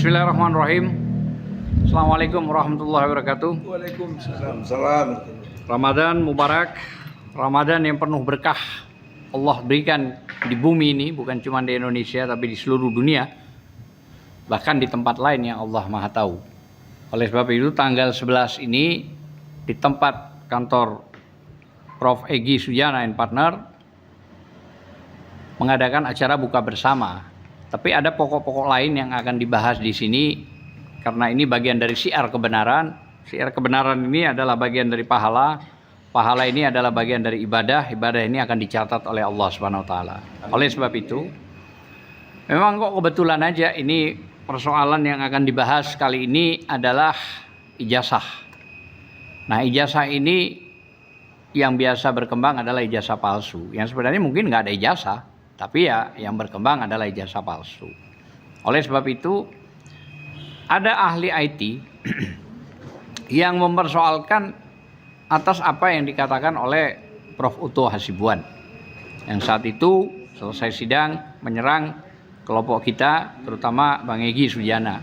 Bismillahirrahmanirrahim. Assalamualaikum warahmatullahi wabarakatuh. Waalaikumsalam. Salam. Ramadan Mubarak, Ramadan yang penuh berkah Allah berikan di bumi ini, bukan cuma di Indonesia tapi di seluruh dunia, bahkan di tempat lain yang Allah Maha Tahu. Oleh sebab itu tanggal 11 ini di tempat kantor Prof. Egy Sujana and Partner mengadakan acara buka bersama. Tapi ada pokok-pokok lain yang akan dibahas di sini karena ini bagian dari syiar kebenaran. Syiar kebenaran ini adalah bagian dari pahala. Pahala ini adalah bagian dari ibadah. Ibadah ini akan dicatat oleh Allah Subhanahu wa taala. Oleh sebab itu, memang kok kebetulan aja ini persoalan yang akan dibahas kali ini adalah ijazah. Nah, ijazah ini yang biasa berkembang adalah ijazah palsu. Yang sebenarnya mungkin nggak ada ijazah, tapi ya yang berkembang adalah ijazah palsu. Oleh sebab itu ada ahli IT yang mempersoalkan atas apa yang dikatakan oleh Prof. Uto Hasibuan yang saat itu selesai sidang menyerang kelompok kita, terutama Bang Egy Sujana,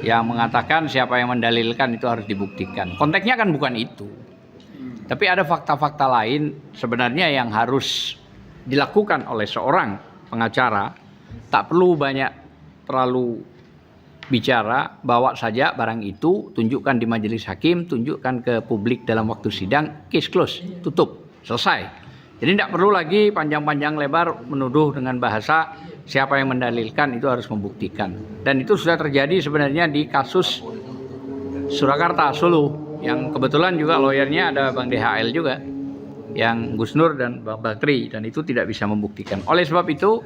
yang mengatakan siapa yang mendalilkan itu harus dibuktikan. Konteksnya kan bukan itu, tapi ada fakta-fakta lain sebenarnya yang harus dilakukan oleh seorang pengacara. Tak perlu banyak terlalu bicara, bawa saja barang itu, tunjukkan di majelis hakim, tunjukkan ke publik dalam waktu sidang, case close, tutup, selesai. Jadi tidak perlu lagi panjang-panjang lebar menuduh dengan bahasa siapa yang mendalilkan itu harus membuktikan. Dan itu sudah terjadi sebenarnya di kasus Surakarta, Solo, yang kebetulan juga lawyernya ada Bang DHL juga, yang Gus Nur dan Bang Bakri, dan itu tidak bisa membuktikan. Oleh sebab itu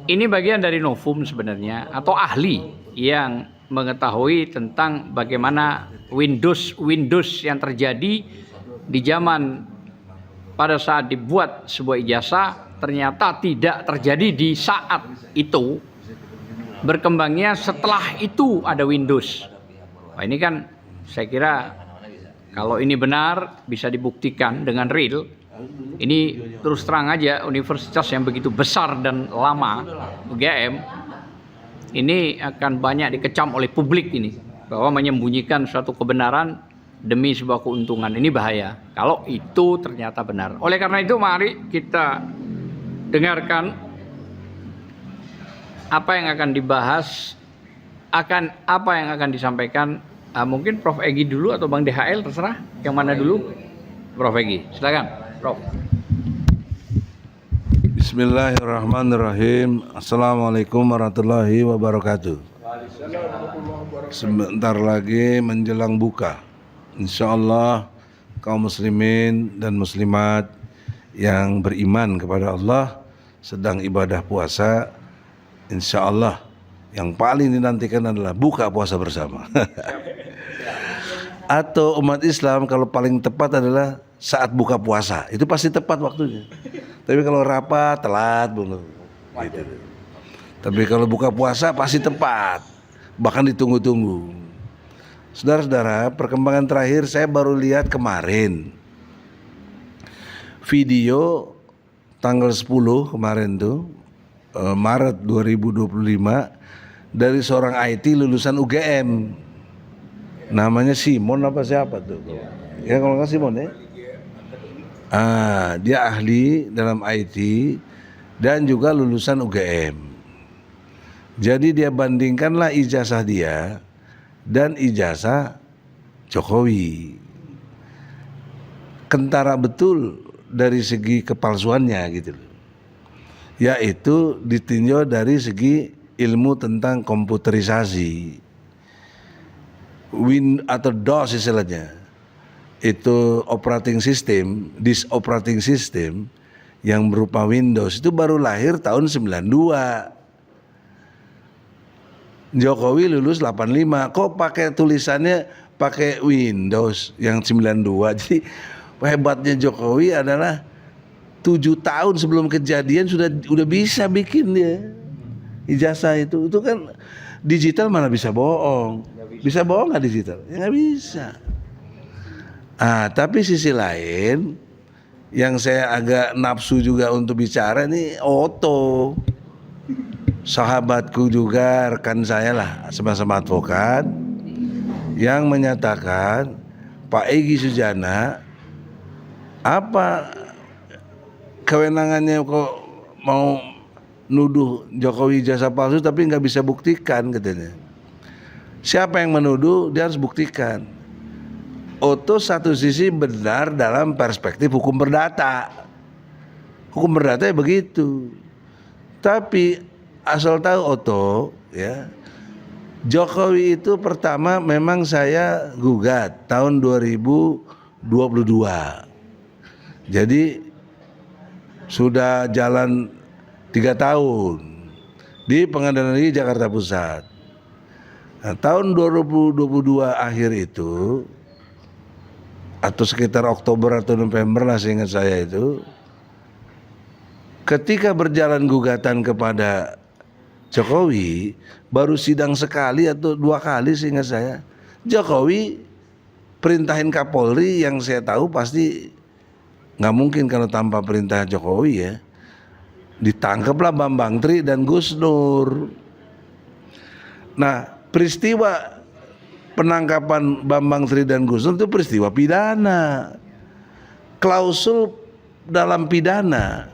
ini bagian dari novum sebenarnya, atau ahli yang mengetahui tentang bagaimana Windows yang terjadi di zaman pada saat dibuat sebuah ijazah ternyata tidak terjadi di saat itu, berkembangnya setelah itu ada Windows. Nah, ini kan saya kira kalau ini benar bisa dibuktikan dengan real. Ini terus terang aja universitas yang begitu besar dan lama, UGM, ini akan banyak dikecam oleh publik ini bahwa menyembunyikan suatu kebenaran demi sebuah keuntungan. Ini bahaya kalau itu ternyata benar. Oleh karena itu mari kita dengarkan apa yang akan dibahas, akan apa yang akan disampaikan. Mungkin Prof. Egy dulu atau Bang DHL, terserah yang mana dulu. Prof. Egy, silakan Prof. Bismillahirrahmanirrahim. Assalamualaikum warahmatullahi wabarakatuh. Sebentar lagi menjelang buka, insya Allah kaum muslimin dan muslimat yang beriman kepada Allah sedang ibadah puasa. Insya Allah yang paling dinantikan adalah buka puasa bersama. Atau umat Islam kalau paling tepat adalah saat buka puasa, itu pasti tepat waktunya. Tapi kalau rapat telat belum gitu. Tapi kalau buka puasa pasti tepat, bahkan ditunggu-tunggu. Saudara-saudara, perkembangan terakhir saya baru lihat kemarin video tanggal 10 kemarin tuh, Maret 2025, dari seorang IT lulusan UGM. Namanya Simon apa siapa tuh? Ya kalau nggak Simon ya. Dia ahli dalam IT dan juga lulusan UGM. Jadi dia bandingkanlah ijazah dia dan ijazah Jokowi. Kentara betul dari segi kepalsuannya gitu loh. Yaitu ditinjau dari segi ilmu tentang komputerisasi. Atau DOS istilahnya, itu operating system, disk operating system yang berupa Windows itu baru lahir tahun 92. Jokowi lulus 85, kok pakai tulisannya pakai Windows yang 92. Jadi hebatnya Jokowi adalah 7 tahun sebelum kejadian sudah bisa bikin dia ijazah itu kan. Digital mana bisa bohong? Bisa bohong nggak digital? Ya nggak bisa. Tapi sisi lain yang saya agak nafsu juga untuk bicara ini Otto. sahabatku juga, rekan saya lah, sama-sama advokat, yang menyatakan Pak Egy Sujana, apa kewenangannya kok mau nuduh Jokowi jasa palsu tapi nggak bisa buktikan, katanya. Siapa yang menuduh, dia harus buktikan. Oto satu sisi benar dalam perspektif hukum perdata. Hukum perdata ya begitu. Tapi asal tahu Oto, ya, Jokowi itu pertama memang saya gugat tahun 2022. Jadi sudah jalan 3 tahun di Pengadilan Negeri Jakarta Pusat. Nah, tahun 2022 akhir itu, atau sekitar Oktober atau November lah seingat saya itu, ketika berjalan gugatan kepada Jokowi, baru sidang sekali atau 2 kali seingat saya. Jokowi perintahin Kapolri, yang saya tahu pasti nggak mungkin kalau tanpa perintah Jokowi ya. Ditangkaplah Bambang Tri dan Gus Nur. Nah, peristiwa penangkapan Bambang Tri dan Gus Nur itu peristiwa pidana. Klausul dalam pidana,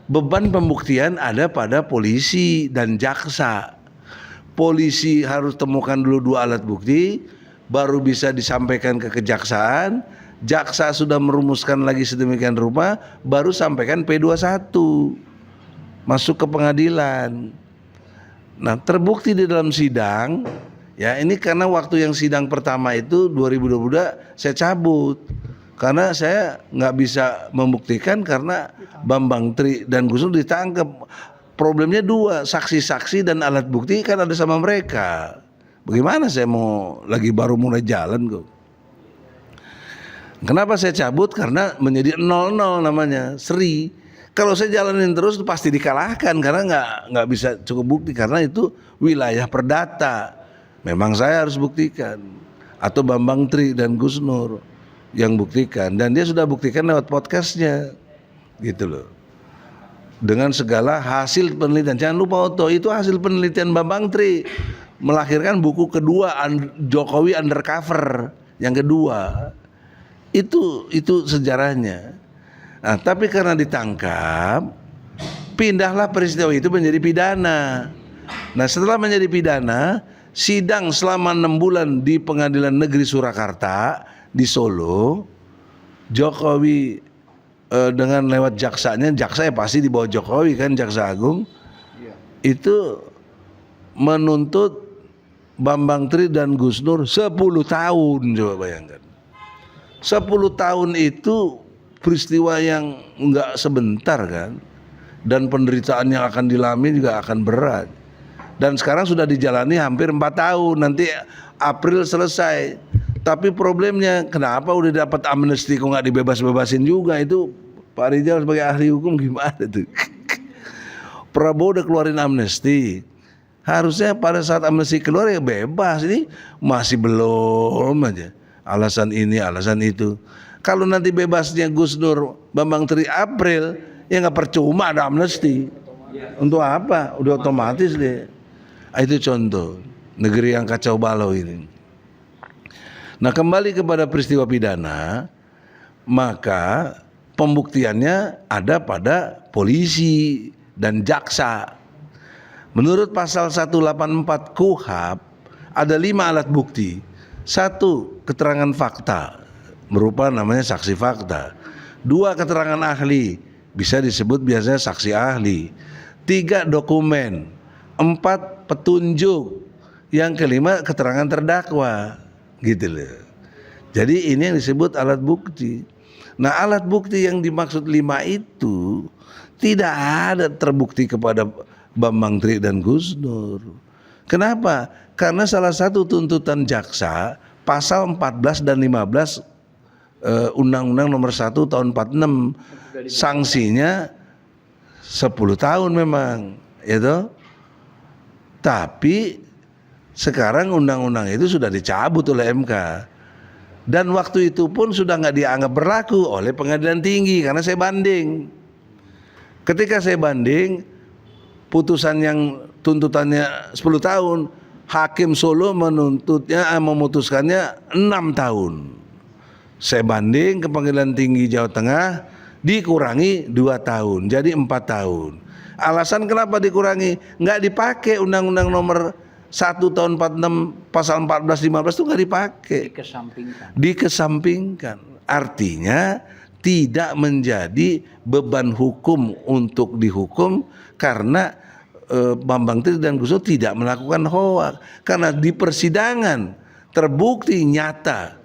beban pembuktian ada pada polisi dan jaksa. Polisi harus temukan dulu 2 alat bukti, baru bisa disampaikan ke kejaksaan. Jaksa sudah merumuskan lagi sedemikian rupa, baru sampaikan P21, masuk ke pengadilan. Nah, terbukti di dalam sidang, ya ini karena waktu yang sidang pertama itu 2022 saya cabut. Karena saya nggak bisa membuktikan karena Bambang Tri dan Gus Nur ditangkap. Problemnya 2, saksi-saksi dan alat bukti kan ada sama mereka. Bagaimana saya mau lagi baru mulai jalan kok. Kenapa saya cabut? Karena menjadi 0-0 namanya, seri. Kalau saya jalanin terus pasti dikalahkan karena nggak bisa cukup bukti, karena itu wilayah perdata. Memang saya harus buktikan, atau Bambang Tri dan Gus Nur yang buktikan, dan dia sudah buktikan lewat podcastnya, gitu loh. Dengan segala hasil penelitian. Jangan lupa Oto, itu hasil penelitian Bambang Tri, melahirkan buku kedua Jokowi Undercover yang kedua. Itu sejarahnya. Nah, tapi karena ditangkap, pindahlah peristiwa itu menjadi pidana. Nah, setelah menjadi pidana, sidang selama 6 bulan di Pengadilan Negeri Surakarta di Solo. Jokowi dengan lewat jaksanya, jaksa ya pasti di bawah Jokowi kan, Jaksa Agung, itu menuntut Bambang Tri dan Gus Nur 10 tahun. Coba bayangkan, 10 tahun itu peristiwa yang enggak sebentar kan, dan penderitaan yang akan dialami juga akan berat. Dan sekarang sudah dijalani hampir 4 tahun, nanti April selesai. Tapi problemnya kenapa udah dapat amnesti kok nggak dibebas-bebasin juga? Itu Pak Rizal sebagai ahli hukum gimana tuh? Prabowo udah keluarin amnesti, harusnya pada saat amnesti keluar ya bebas. Ini masih belum aja, alasan ini alasan itu. Kalau nanti bebasnya Gus Nur, Bambang Tri April, ya nggak percuma ada amnesti. Untuk apa? Udah otomatis deh. Itu contoh negeri yang kacau balau ini. Nah, kembali kepada peristiwa pidana, maka pembuktiannya ada pada polisi dan jaksa. Menurut pasal 184 KUHP ada 5 alat bukti. 1, keterangan fakta, berupa namanya saksi fakta. 2, keterangan ahli, bisa disebut biasanya saksi ahli. 3, dokumen. 4, petunjuk. Yang kelima, keterangan terdakwa, gitu loh. Jadi ini yang disebut alat bukti. Nah, alat bukti yang dimaksud 5 itu tidak ada terbukti kepada Bambang Tri dan Gus Nur. Kenapa? Karena salah satu tuntutan jaksa pasal 14 dan 15 Undang-Undang nomor 1 tahun 46, sanksinya 10 tahun memang, itu. Tapi sekarang undang-undang itu sudah dicabut oleh MK. Dan waktu itu pun sudah nggak dianggap berlaku oleh Pengadilan Tinggi karena saya banding. Ketika saya banding, putusan yang tuntutannya 10 tahun, Hakim Solo memutuskannya 6 tahun. Saya banding ke Pengadilan Tinggi Jawa Tengah, dikurangi 2 tahun, jadi 4 tahun. Alasan kenapa dikurangi? Nggak dipakai Undang-Undang Nomor 1 tahun 46 pasal 14-15 itu nggak dipakai. Dikesampingkan. Artinya tidak menjadi beban hukum untuk dihukum karena Bambang Tri dan Gus Dur tidak melakukan hoak. Karena di persidangan terbukti nyata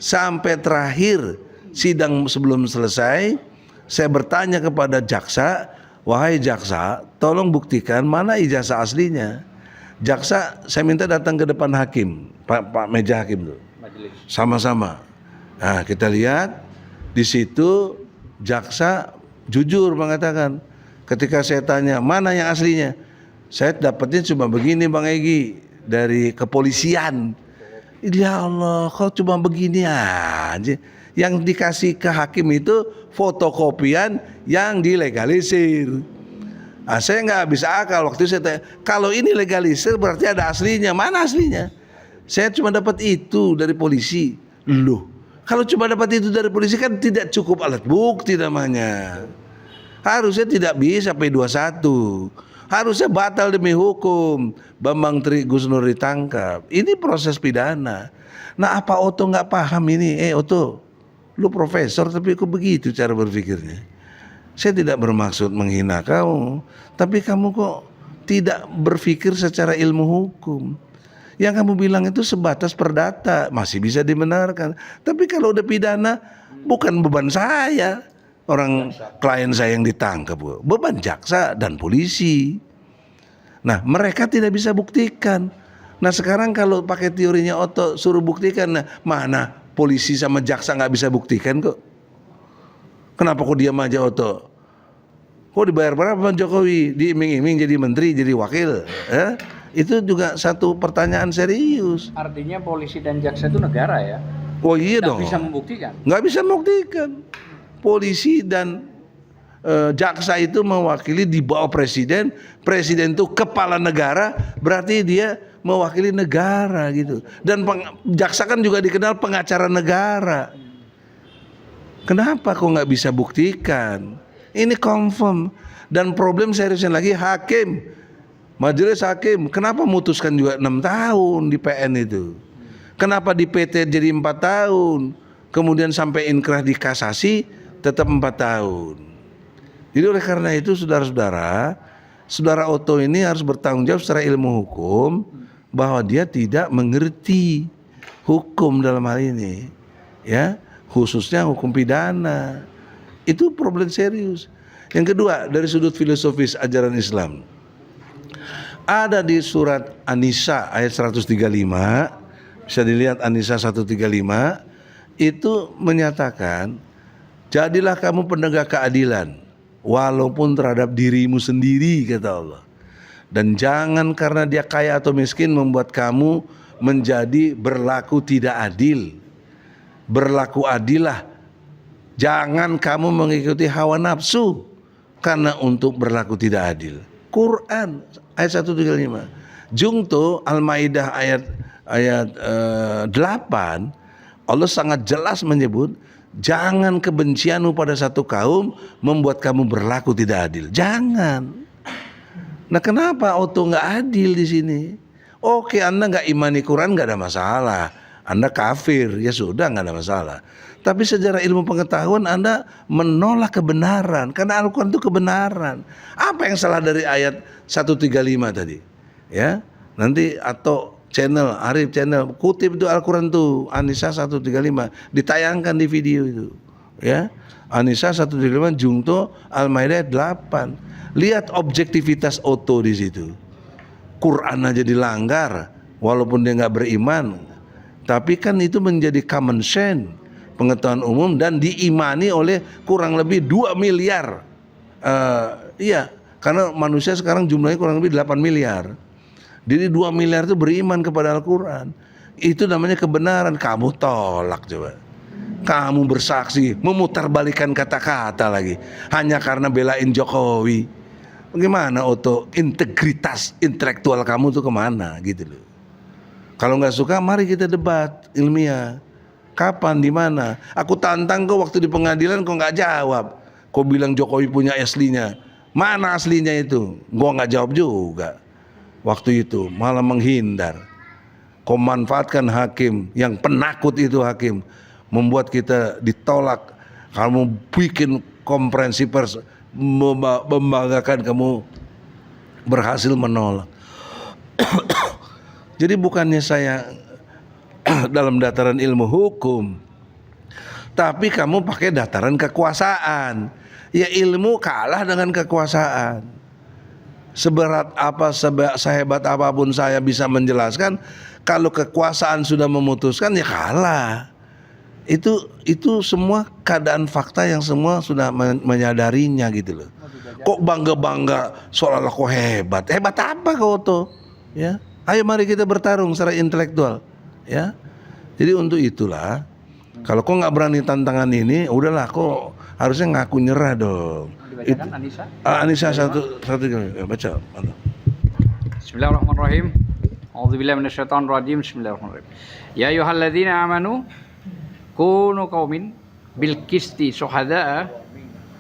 sampai terakhir sidang sebelum selesai, saya bertanya kepada jaksa, wahai jaksa, tolong buktikan mana ijazah aslinya. Jaksa, saya minta datang ke depan hakim, Pak meja hakim tuh, sama-sama. Nah, kita lihat di situ jaksa jujur mengatakan, ketika saya tanya mana yang aslinya, saya dapatnya cuma begini Bang Egy dari kepolisian. Ya Allah, kok cuma begini aja. Yang dikasih ke hakim itu fotokopian yang dilegalisir. Nah, saya nggak bisa akal waktu itu saya tanya, kalau ini legalisir berarti ada aslinya. Mana aslinya? Saya cuma dapat itu dari polisi. Loh, kalau cuma dapat itu dari polisi kan tidak cukup alat bukti namanya. Harusnya tidak bisa P21. Harusnya batal demi hukum. Bambang Tri Gus Nur ditangkap. Ini proses pidana. Nah, apa Oto nggak paham ini? Oto, lu profesor tapi kok begitu cara berpikirnya? Saya tidak bermaksud menghina kamu, tapi kamu kok tidak berpikir secara ilmu hukum. Yang kamu bilang itu sebatas perdata, masih bisa dibenarkan. Tapi kalau udah pidana, bukan beban saya, orang klien saya yang ditangkap, beban jaksa dan polisi. Nah, mereka tidak bisa buktikan. Nah, sekarang kalau pakai teorinya Oto suruh buktikan, nah, mana polisi sama jaksa nggak bisa buktikan kok. Kenapa kok diam aja Oto? Kok dibayar berapa Bang Jokowi? Diiming-iming jadi menteri, jadi wakil? Itu juga satu pertanyaan serius. Artinya polisi dan jaksa itu negara ya? Oh iya dong. Nggak bisa membuktikan? Nggak bisa membuktikan. Polisi dan jaksa itu mewakili di bawah presiden. Presiden itu kepala negara, berarti dia mewakili negara gitu. Dan jaksa kan juga dikenal pengacara negara. Kenapa kok nggak bisa buktikan? Ini confirm. Dan problem seriusnya lagi hakim, majelis hakim, kenapa memutuskan juga 6 tahun di PN itu? Kenapa di PT jadi 4 tahun? Kemudian sampai inkrah di kasasi tetap 4 tahun. Jadi oleh karena itu saudara-saudara, saudara Oto ini harus bertanggung jawab secara ilmu hukum bahwa dia tidak mengerti hukum dalam hal ini, ya. Khususnya hukum pidana. Itu problem serius. Yang kedua, dari sudut filosofis ajaran Islam, ada di surat An-Nisa ayat 135, bisa dilihat An-Nisa 135, itu menyatakan, jadilah kamu penegak keadilan walaupun terhadap dirimu sendiri, kata Allah. Dan jangan karena dia kaya atau miskin membuat kamu menjadi berlaku tidak adil. Berlaku adillah. Jangan kamu mengikuti hawa nafsu karena untuk berlaku tidak adil. Quran ayat 135. Jungto Al-Maidah ayat 8, Allah sangat jelas menyebut, jangan kebencianmu pada satu kaum membuat kamu berlaku tidak adil. Jangan. Nah, kenapa Oto nggak adil di sini? Oke, Anda nggak imani Quran nggak ada masalah. Anda kafir, ya sudah nggak ada masalah. Tapi secara ilmu pengetahuan Anda menolak kebenaran, karena Al-Quran itu kebenaran. Apa yang salah dari ayat 135 tadi? Ya, nanti atau channel Arif channel kutip itu Al-Quran tuh An-Nisa 135 ditayangkan di video itu. Ya, An-Nisa 135 Jungto Al-Maidah 8. Lihat objektivitas Oto di situ. Quran aja dilanggar, walaupun dia nggak beriman. Tapi kan itu menjadi common sense, pengetahuan umum, dan diimani oleh kurang lebih 2 miliar. Iya, karena manusia sekarang jumlahnya kurang lebih 8 miliar. Jadi 2 miliar itu beriman kepada Al-Quran. Itu namanya kebenaran. Kamu tolak coba. Kamu bersaksi, memutarbalikkan kata-kata lagi. Hanya karena belain Jokowi. Bagaimana Oto, integritas intelektual kamu tuh kemana gitu loh. Kalau nggak suka, mari kita debat ilmiah. Kapan, di mana? Aku tantang kok waktu di pengadilan kok nggak jawab. Kau bilang Jokowi punya aslinya. Mana aslinya itu? Gua nggak jawab juga. Waktu itu malah menghindar. Kau manfaatkan hakim yang penakut itu hakim, membuat kita ditolak. Kamu bikin konferensi pers membanggakan kamu berhasil menolak. Jadi bukannya saya dalam dataran ilmu hukum, tapi kamu pakai dataran kekuasaan. Ya ilmu kalah dengan kekuasaan. Seberat apa, sehebat apapun saya bisa menjelaskan, kalau kekuasaan sudah memutuskan ya kalah. Itu semua keadaan fakta yang semua sudah menyadarinya gitu loh. Kok bangga-bangga seolah-olah kok hebat. Hebat apa kau tuh? Ya. Ayo mari kita bertarung secara intelektual, ya. Jadi untuk itulah, kalau kau nggak berani tantangan ini, udahlah kau harusnya ngaku nyerah dong. Dibacakan Anissa. Anissa satu ya, baca. Bismillahirrahmanirrahim. A'udzubillahi minasyaitonirrajim. Bismillahirrahmanirrahim. Ya ayyuhalladzina amanu kunu qaumin bil qisti syuhada'a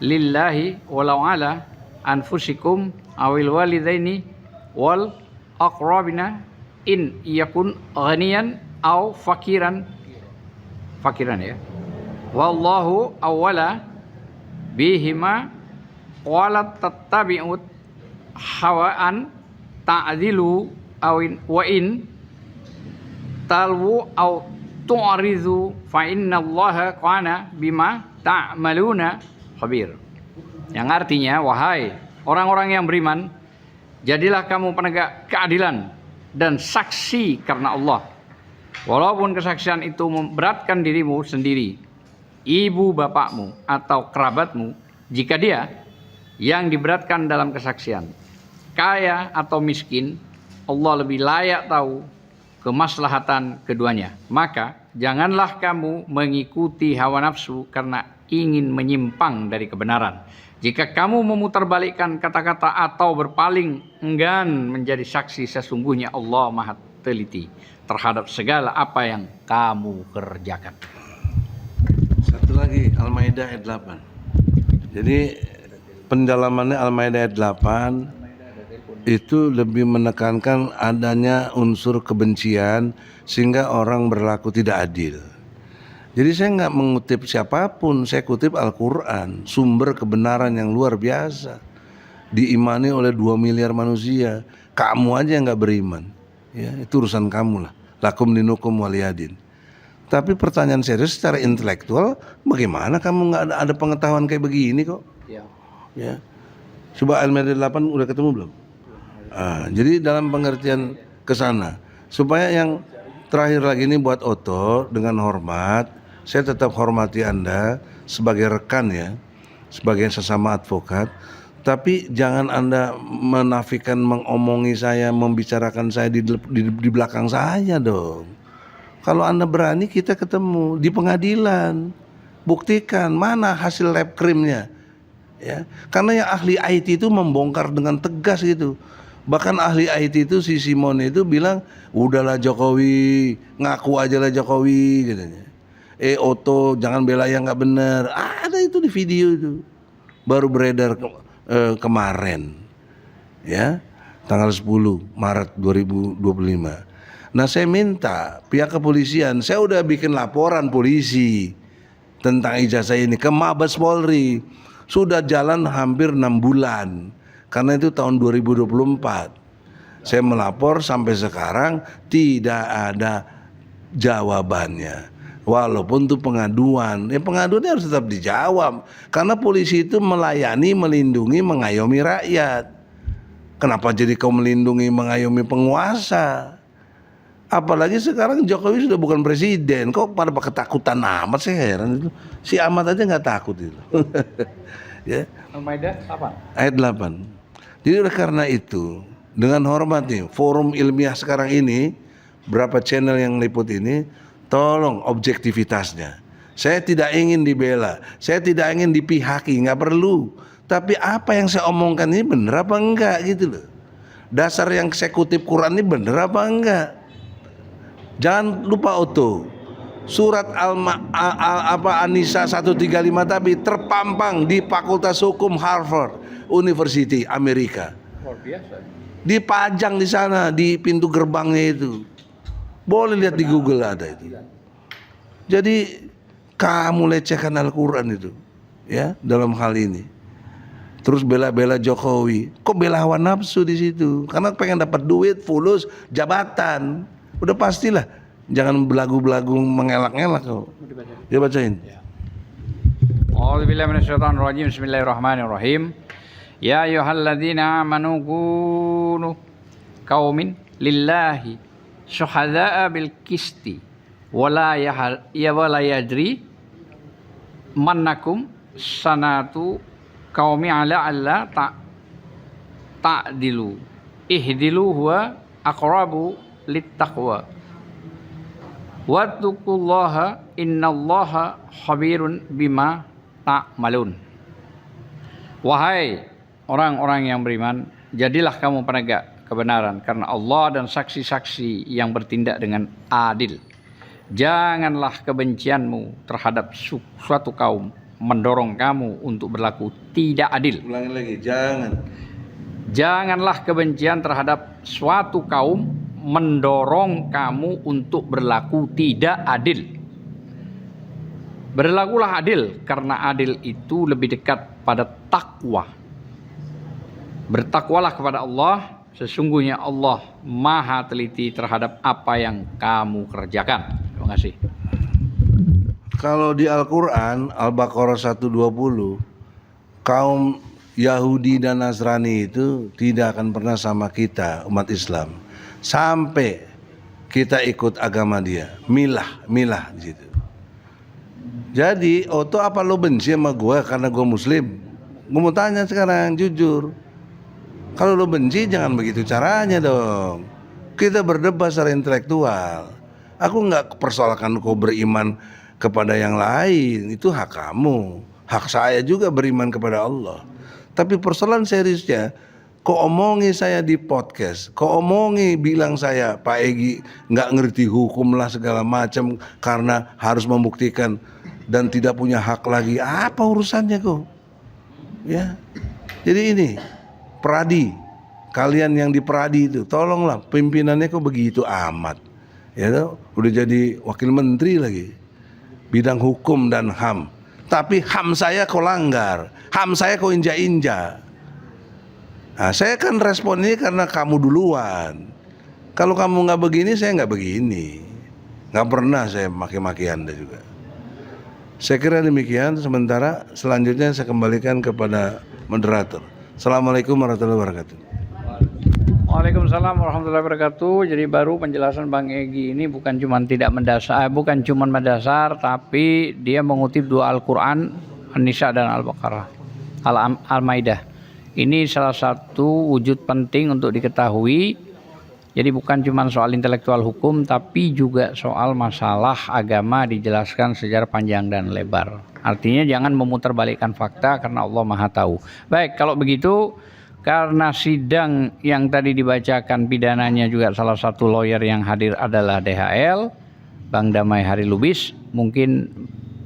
lillahi walau ala anfusikum awil walidaini wal aqrabina in yakun ghaniyan aw fakiran ya wallahu awwala bihima wala tattabi'ut hawaan ta'dilu awin wa in talwu aw tu'rizu fa innallaha kana bima ta'maluna khabir. Yang artinya, wahai orang-orang yang beriman, jadilah kamu penegak keadilan dan saksi karena Allah. Walaupun kesaksian itu memberatkan dirimu sendiri, ibu bapakmu atau kerabatmu, jika dia yang diberatkan dalam kesaksian, kaya atau miskin, Allah lebih layak tahu kemaslahatan keduanya. Maka janganlah kamu mengikuti hawa nafsu karena ingin menyimpang dari kebenaran. Jika kamu memutarbalikkan kata-kata atau berpaling enggan menjadi saksi, sesungguhnya Allah Maha teliti terhadap segala apa yang kamu kerjakan. Satu lagi, Al-Maidah ayat 8. Jadi pendalamannya Al-Maidah ayat 8 itu lebih menekankan adanya unsur kebencian sehingga orang berlaku tidak adil. Jadi saya nggak mengutip siapapun, saya kutip Al-Quran, sumber kebenaran yang luar biasa, diimani oleh 2 miliar manusia. Kamu aja yang nggak beriman, ya itu urusan kamu lah. Lakum dinukum waliyadin. Tapi pertanyaan serius secara intelektual, bagaimana kamu nggak ada pengetahuan kayak begini kok? Ya. Coba Al-Maidah 8 udah ketemu belum? Jadi dalam pengertian kesana, supaya yang terakhir lagi ini buat Oto, dengan hormat, saya tetap hormati Anda sebagai rekan ya, sebagai sesama advokat, tapi jangan Anda menafikan, mengomongi saya, membicarakan saya di belakang saya dong. Kalau Anda berani, kita ketemu di pengadilan, buktikan mana hasil lab krimnya, ya. Karena yang ahli IT itu membongkar dengan tegas gitu. Bahkan ahli IT itu si Simon itu bilang, udahlah Jokowi, ngaku aja lah Jokowi katanya. Oto jangan bela yang nggak benar. Ada itu di video itu, baru beredar kemarin, ya, tanggal 10 Maret 2025. Nah saya minta pihak kepolisian, saya udah bikin laporan polisi tentang ijazah ini ke Mabes Polri, sudah jalan hampir 6 bulan. Karena itu tahun 2024 saya melapor, sampai sekarang tidak ada jawabannya. Walaupun itu pengaduan, pengaduannya harus tetap dijawab. Karena polisi itu melayani, melindungi, mengayomi rakyat. Kenapa jadi kau melindungi, mengayomi penguasa? Apalagi sekarang Jokowi sudah bukan presiden, kok pada ketakutan amat, saya heran itu. Si Ahmad aja nggak takut itu. Ya. Al-Maidah 8. Ayat 8. Jadi oleh karena itu, dengan hormat nih, forum ilmiah sekarang ini, berapa channel yang liput ini, tolong objektivitasnya. Saya tidak ingin dibela, saya tidak ingin dipihaki, nggak perlu. Tapi apa yang saya omongkan ini benar apa enggak gitu loh. Dasar yang saya kutip Quran ini benar apa enggak. Jangan lupa Oto. Surat An-Nisa 135 tapi terpampang di Fakultas Hukum Harvard University Amerika. Luar biasa. Dipajang di sana di pintu gerbangnya itu. Boleh lihat di Google ada itu. Jadi kamu lecehkan Al-Quran itu, ya, dalam hal ini. Terus bela-bela Jokowi, kok bela hawa nafsu di situ? Karena pengen dapat duit, fulus, jabatan. Udah pastilah, jangan belagu-belagu mengelak-ngelak kok. Dia bacain. A'udzubillahi minasyaitonirrajim. Bismillahirrahmanirrahim. Ya ayyuhalladzina amanu kunu qaumin lillahi syuhada'a bil qisti wala yajri mannakum sanatu qaumi ala alla ta'dilu ihdilu huwa aqrabu littaqwa wattaqullaha innallaha khabirun bima ta'malun. Wahai orang-orang yang beriman, jadilah kamu penegak kebenaran karena Allah dan saksi-saksi yang bertindak dengan adil. Janganlah kebencianmu terhadap suatu kaum mendorong kamu untuk berlaku tidak adil. Ulangi lagi, jangan. Janganlah kebencian terhadap suatu kaum mendorong kamu untuk berlaku tidak adil. Berlakulah adil karena adil itu lebih dekat pada takwa. Bertakwalah kepada Allah, sesungguhnya Allah maha teliti terhadap apa yang kamu kerjakan. Terima kasih. Kalau di Al-Quran, Al-Baqarah 120, kaum Yahudi dan Nasrani itu tidak akan pernah sama kita, umat Islam. Sampai kita ikut agama dia. Milah di situ. Jadi, Oto apa lo benci sama gue karena gue Muslim? Gue mau tanya sekarang, jujur. Kalau lo benci jangan begitu caranya dong. Kita berdebat secara intelektual. Aku nggak persoalkan kau beriman kepada yang lain, itu hak kamu. Hak saya juga beriman kepada Allah. Tapi persoalan seriusnya, kau omongi saya di podcast, kau omongi bilang saya Pak Egy nggak ngerti hukum lah segala macam karena harus membuktikan dan tidak punya hak lagi. Apa urusannya kau? Ya, jadi ini Peradi, kalian yang di Peradi itu, tolonglah pimpinannya kok begitu amat. Ya, udah jadi wakil menteri lagi, bidang hukum dan HAM. Tapi HAM saya kau langgar, HAM saya kau injak-injak. Nah, saya kan respon ini karena kamu duluan. Kalau kamu nggak begini, saya nggak begini. Nggak pernah saya maki-maki Anda juga. Saya kira demikian. Sementara selanjutnya saya kembalikan kepada moderator. Assalamualaikum warahmatullahi wabarakatuh. Waalaikumsalam warahmatullahi wabarakatuh. Jadi baru penjelasan Bang Egy ini bukan cuma mendasar, tapi dia mengutip dua Al-Quran, An-Nisa dan Al-Baqarah, Al-Maidah. Ini salah satu wujud penting untuk diketahui. Jadi bukan cuma soal intelektual hukum, tapi juga soal masalah agama dijelaskan secara panjang dan lebar. Artinya jangan memutarbalikkan fakta karena Allah Maha Tahu. Baik, kalau begitu, karena sidang yang tadi dibacakan pidananya juga salah satu lawyer yang hadir adalah DHL, Bang Damai Hari Lubis, mungkin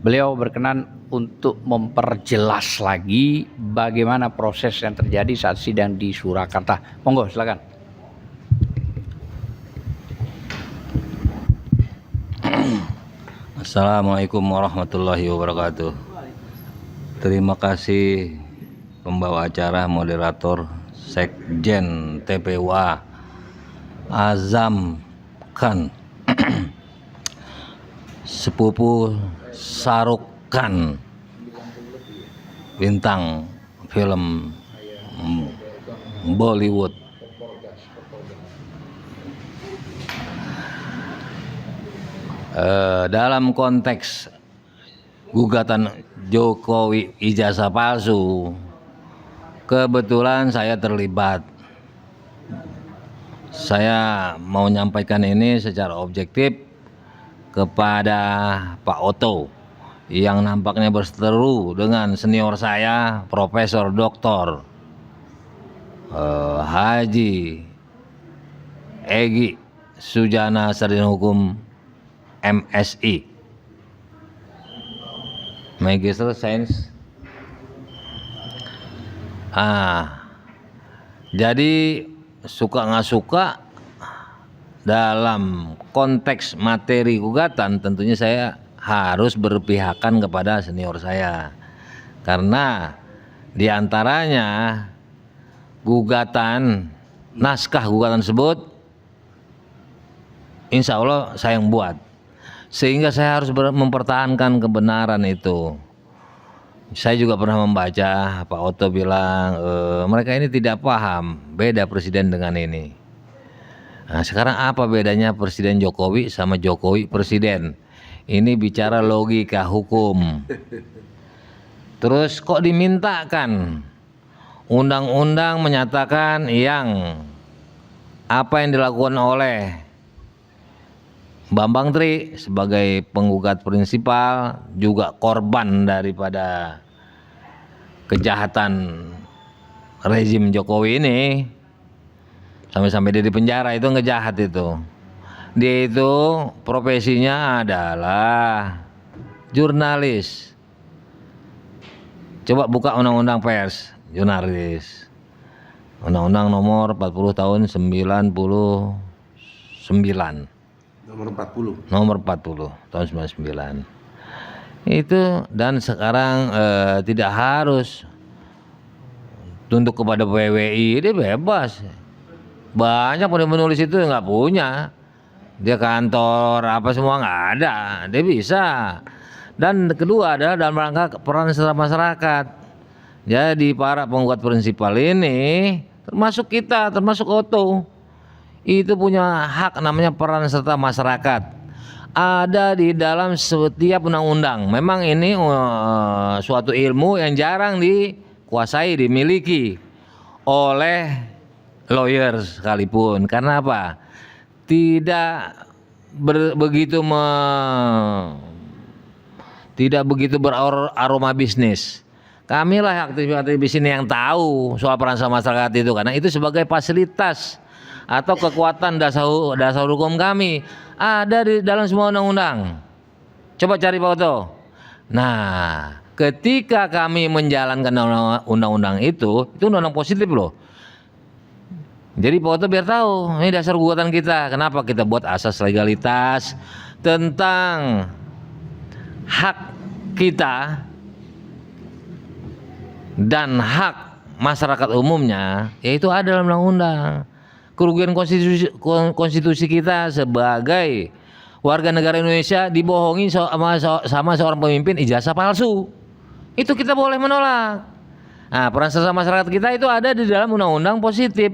beliau berkenan untuk memperjelas lagi bagaimana proses yang terjadi saat sidang di Surakarta. Monggo, silakan. Assalamualaikum warahmatullahi wabarakatuh. Terima kasih pembawa acara, moderator, Sekjen TPUA Azam Khan, sepupu Shahrukh Khan, bintang film Bollywood. Dalam konteks gugatan Jokowi ijazah palsu, kebetulan saya terlibat. Saya mau menyampaikan ini secara objektif kepada Pak Oto yang nampaknya berseteru dengan senior saya, Profesor Dr. Haji Egy Sujana Sarjana Hukum MSI, Magister Sains. Jadi suka nggak suka dalam konteks materi gugatan tentunya saya harus berpihakan kepada senior saya, karena diantaranya naskah gugatan tersebut insya Allah saya yang buat, sehingga saya harus mempertahankan kebenaran itu. Saya juga pernah membaca Pak Otto bilang mereka ini tidak paham beda presiden dengan ini. Nah, sekarang apa bedanya Presiden Jokowi sama Jokowi presiden? Ini bicara logika hukum. Terus kok dimintakan undang-undang menyatakan apa yang dilakukan oleh Bambang Tri sebagai penggugat prinsipal, juga korban daripada kejahatan rezim Jokowi ini, sampai-sampai dia di penjara, itu ngejahat itu. Dia itu profesinya adalah jurnalis. Coba buka undang-undang pers, jurnalis. Undang-undang nomor 40 tahun 99. Nomor 40 tahun 99. Itu, dan sekarang tidak harus tunduk kepada PWI, dia bebas. Banyak penulis itu nggak punya, dia kantor apa semua nggak ada, dia bisa. Dan kedua adalah dalam rangka peran serta masyarakat. Jadi para penggugat prinsipal ini, termasuk kita, termasuk Otto, itu punya hak namanya peran serta masyarakat. Ada di dalam setiap undang-undang. Memang ini suatu ilmu yang jarang dikuasai, dimiliki oleh lawyer sekalipun. Karena apa? Tidak begitu beraroma bisnis. Kamilah aktivis ini yang tahu soal peran serta masyarakat itu, karena itu sebagai fasilitas atau kekuatan dasar hukum kami ada di dalam semua undang-undang. Coba cari Pak Otto. Nah, ketika kami menjalankan undang-undang itu undang-undang positif loh. Jadi Pak Otto biar tahu ini dasar gugatan kita. Kenapa kita buat asas legalitas tentang hak kita dan hak masyarakat umumnya, yaitu ada dalam undang-undang. Kerugian konstitusi kita sebagai warga negara Indonesia dibohongi sama seorang pemimpin ijazah palsu, itu kita boleh menolak. Nah, peran serta masyarakat kita itu ada di dalam undang-undang positif.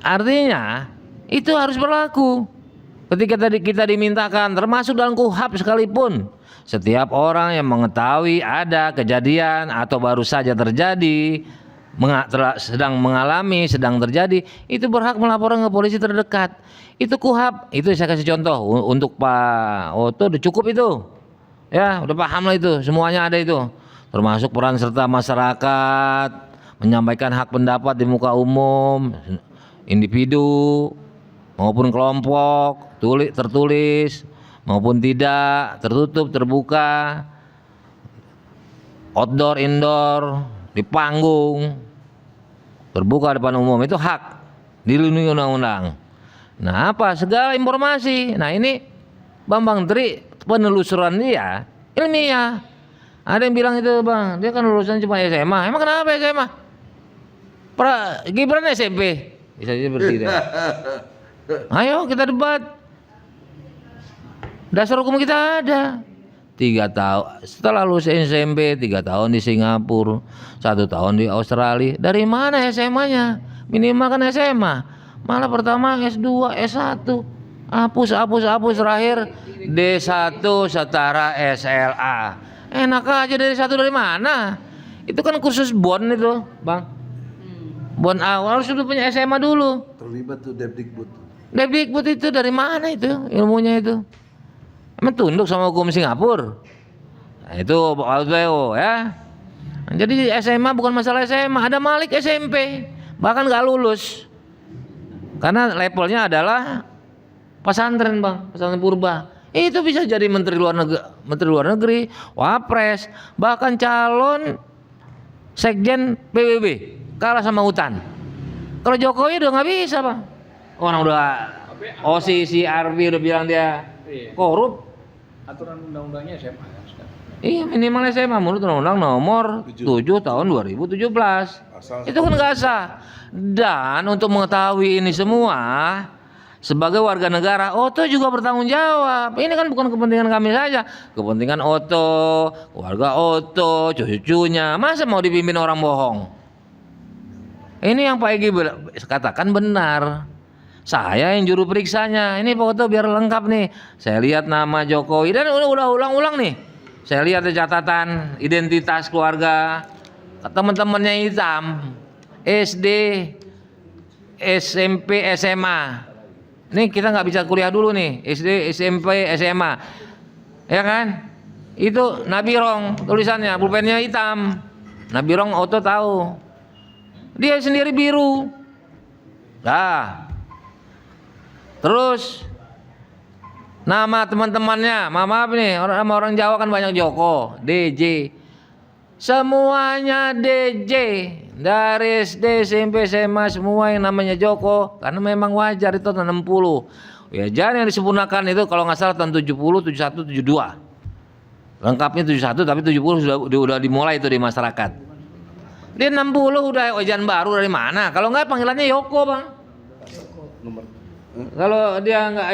Artinya itu harus berlaku ketika kita dimintakan, termasuk dalam KUHP sekalipun. Setiap orang yang mengetahui ada kejadian atau baru saja terjadi, sedang terjadi, itu berhak melaporkan ke polisi terdekat. Itu KUHP. Itu saya kasih contoh untuk Pak Otto, udah cukup itu. Ya, udah paham lah itu, semuanya ada itu. Termasuk peran serta masyarakat, menyampaikan hak pendapat di muka umum, individu maupun kelompok, tertulis maupun tidak, tertutup, terbuka, outdoor, indoor, di panggung, terbuka depan umum, itu hak dilindungi undang-undang. Nah, apa? Segala informasi. Nah, ini Bambang Tri penelusuran dia ilmiah. Ada yang bilang itu, Bang, dia kan lulusan cuma SMA. Emang kenapa SMA? Gibran SMP. Bisa jadi bertiga. Ayo kita debat. Dasar hukum kita ada. 3 tahun setelah lulus SMP, 3 tahun di Singapura, 1 tahun di Australia. Dari mana SMA-nya? Minimal kan SMA. Malah pertama S2, S1. Hapus terakhir D1 setara SLA. Enak aja dari satu, dari mana? Itu kan kursus BON itu, Bang. BON awal harus punya SMA dulu. Terlibat tuh Depdikbud. Depdikbud itu dari mana itu ilmunya itu? Emang tunduk sama hukum Singapura. Nah, itu Pak Leo ya. Jadi SMA bukan masalah SMA, ada Malik SMP, bahkan nggak lulus. Karena levelnya adalah pesantren bang, pesantren purba. Itu bisa jadi menteri luar negeri, wapres, bahkan calon sekjen PBB kalah sama Hutan. Kalau Jokowi udah nggak bisa bang. Orang udah OSIS, RB udah bilang dia korup. Aturan undang-undangnya SMA kan sekarang. Iya minimal SMA menurut Undang-Undang nomor 7 tahun 2017. Itu kan nggak sah. Dan untuk mengetahui ini semua sebagai warga negara, Oto juga bertanggung jawab. Ini kan bukan kepentingan kami saja, kepentingan Oto, keluarga Oto, cucu-cucunya. Masa mau dipimpin orang bohong? Ini yang Pak Egy katakan benar. Saya yang juru periksanya. Ini Pak Oto biar lengkap nih. Saya lihat nama Jokowi dan udah ulang-ulang nih. Saya lihat catatan identitas keluarga, teman-temannya hitam, SD, SMP, SMA. Ini kita nggak bisa kuliah dulu nih, SD, SMP, SMA, ya kan? Itu Nabirong tulisannya, pulpennya hitam. Nabirong Oto tahu, dia sendiri biru. Nah, terus nama teman-temannya, maaf nih, nama orang Jawa kan banyak Joko, DJ. Semuanya DJ. Dari SD, SMP, SMA semua yang namanya Joko. Karena memang wajar itu tahun 60. Ya jangan yang disempurnakan itu kalau nggak salah tahun 70, 71, 72. Lengkapnya 71 tapi 70 sudah dimulai itu di masyarakat. Dia 60 udah ujian baru dari mana? Kalau nggak panggilannya Yoko bang. Kalau dia nggak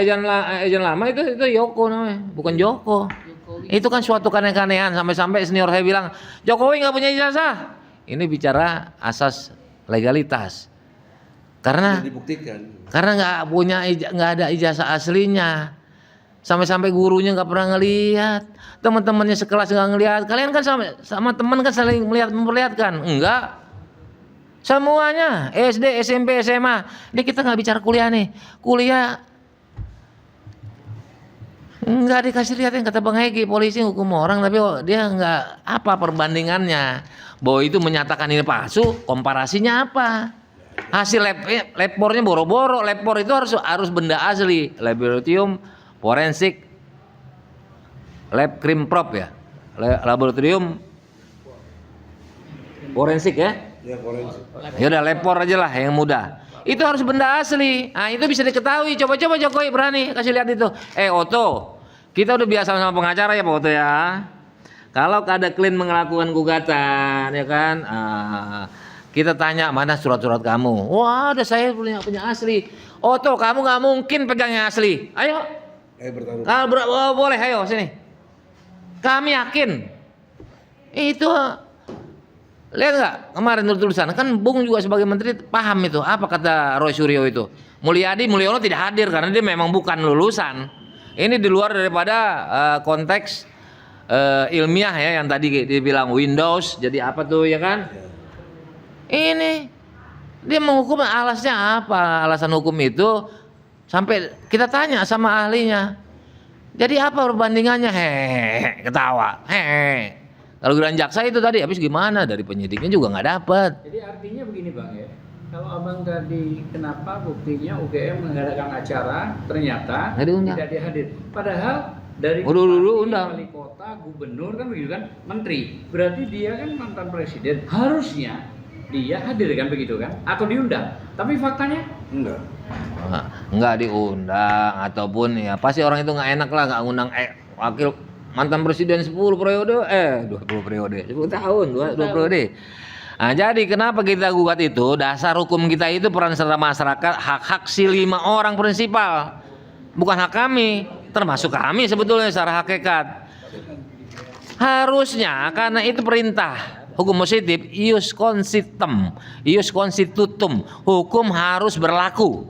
ejan lama itu Yoko namanya, bukan Joko. Itu kan suatu keanehan sampai senior saya bilang Jokowi nggak punya ijazah. Ini bicara asas legalitas. Karena dibuktikan. Karena nggak ada ijazah aslinya. Sampai gurunya nggak pernah ngelihat, teman-temannya sekelas nggak ngelihat. Kalian kan sama teman kan saling memperlihatkan, enggak? Semuanya SD, SMP, SMA. Ini kita nggak bicara kuliah nih. Kuliah nggak dikasih lihat yang kata Bang Egy, polisi hukum orang tapi dia nggak apa perbandingannya. Bahwa itu menyatakan ini palsu, komparasinya apa? Hasil labornya boro-boro. Labor itu harus benda asli. Laboratorium forensik, lab krim prop ya. Laboratorium forensik ya. Ya forensik. Ya udah lapor aja lah yang mudah. Itu harus benda asli. Nah, itu bisa diketahui. Coba Jokowi berani kasih lihat itu. Oto, kita udah biasa sama pengacara ya Pak Oto ya. Kalau ada klien melakukan gugatan ya kan, kita tanya mana surat-surat kamu. Wah, udah saya punya asli. Oto, kamu nggak mungkin pegang yang asli. Ayo. Bertaruh. Boleh, ayo sini. Kami yakin. Itu lihat nggak kemarin tulisan kan Bung juga sebagai menteri paham itu apa kata Roy Suryo itu. Mulyono tidak hadir karena dia memang bukan lulusan. Ini di luar daripada konteks ilmiah ya yang tadi dibilang Windows jadi apa tuh ya kan? Ini dia menghukum alasnya apa? Alasan hukum itu sampai kita tanya sama ahlinya. Jadi apa perbandingannya? Hehehe, ketawa. Hehehe. Kalau geran jaksa itu tadi habis gimana dari penyidiknya juga nggak dapat. Jadi artinya begini Bang ya, kalau abang tadi kenapa buktinya UGM mengadakan acara ternyata tidak dihadir. Padahal dari dulu undang wali kota, gubernur kan begitu kan, menteri. Berarti dia kan mantan presiden, harusnya dia hadir kan begitu kan? Atau diundang. Tapi faktanya enggak diundang ataupun ya pasti orang itu nggak enak lah nggak ngundang wakil mantan presiden 10 periode 20 periode 10 tahun 2 periode. Nah, jadi kenapa kita gugat itu? Dasar hukum kita itu peran serta masyarakat, hak-hak si 5 orang prinsipal. Bukan hak kami, termasuk kami sebetulnya secara hakikat. Harusnya karena itu perintah hukum positif ius constitutum, hukum harus berlaku.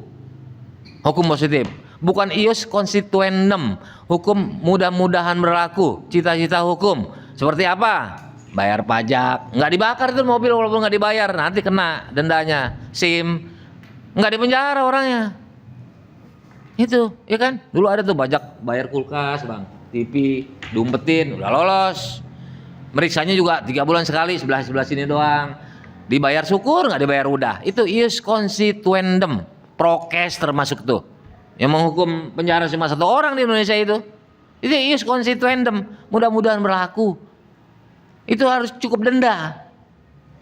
Hukum positif. Bukan ius constituendum, hukum mudah-mudahan berlaku, cita-cita hukum. Seperti apa? Bayar pajak, nggak dibakar itu mobil walaupun nggak dibayar, nanti kena dendanya. SIM, nggak dipenjara orangnya. Itu, ya kan? Dulu ada tuh pajak bayar kulkas bang, TV, diumpetin, udah lolos. Meriksanya juga 3 bulan sekali, sebelah sini doang. Dibayar syukur, nggak dibayar udah. Itu ius constituendum, prokes termasuk tuh. Yang menghukum penjara cuma 1 orang di Indonesia itu. Itu ius constituendum, mudah-mudahan berlaku. Itu harus cukup denda.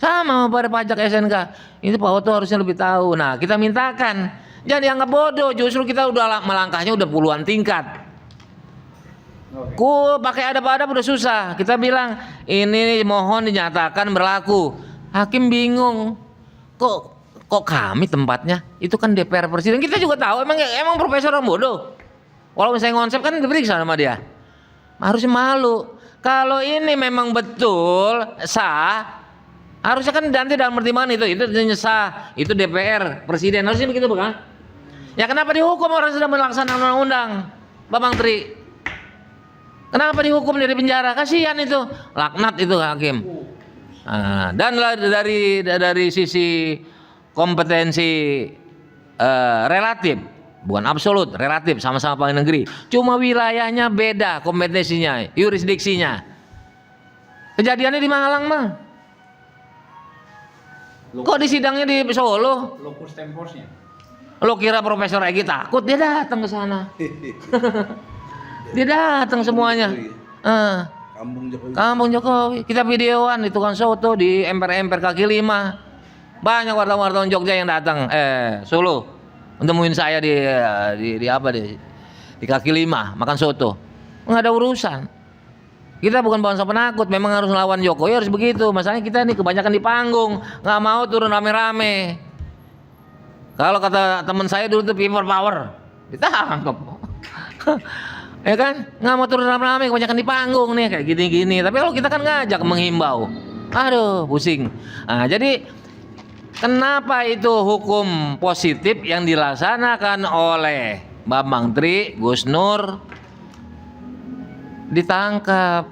Sama pada pajak SNK. Itu Pak Oto harusnya lebih tahu. Nah, kita mintakan, jangan dianggap bodoh. Justru kita udah melangkahnya udah puluhan tingkat. Pakai adab-adab udah susah. Kita bilang ini mohon dinyatakan berlaku. Hakim bingung. Kok kami tempatnya? Itu kan DPR presiden. Kita juga tahu emang profesor orang bodoh. Walaupun saya ngonsep kan diperiksa sama dia. Harusnya malu. Kalau ini memang betul sah, harusnya kan nanti dalam pertimbangan itu sah. Itu DPR presiden harusnya begitu bukan? Ya kenapa dihukum orang sedang melaksanakan undang-undang, Bang Tri? Kenapa dihukum dari penjara? Kasihan itu, laknat itu hakim. Nah, dan dari sisi kompetensi relatif, bukan absolut, relatif sama-sama pegawai negeri. Cuma wilayahnya beda kompetensinya, yurisdiksinya. Kejadiannya di Malang mah. Kok di sidangnya di Solo? Lokus temposnya. Lo kira Profesor Egi takut? Dia datang ke sana. Dia datang semuanya. Kampung Jokowi. Kita videoan di tukang soto di emper-emper kaki 5. Banyak wartawan-wartawan Jogja yang datang. Solo. Nemuin saya di kaki 5 makan soto. Nggak ada urusan. Kita bukan bangsa penakut. Memang harus melawan Jokowi harus begitu. Masalahnya kita nih kebanyakan di panggung. Nggak mau turun rame-rame. Kalau kata teman saya dulu tuh people power. Ditangkap. Ya kan, nggak mau turun rame-rame, kebanyakan di panggung nih kayak gini-gini. Tapi kalau kita kan ngajak menghimbau, aduh pusing. Nah, jadi kenapa itu hukum positif yang dilaksanakan oleh Bambang Tri, Gus Nur ditangkap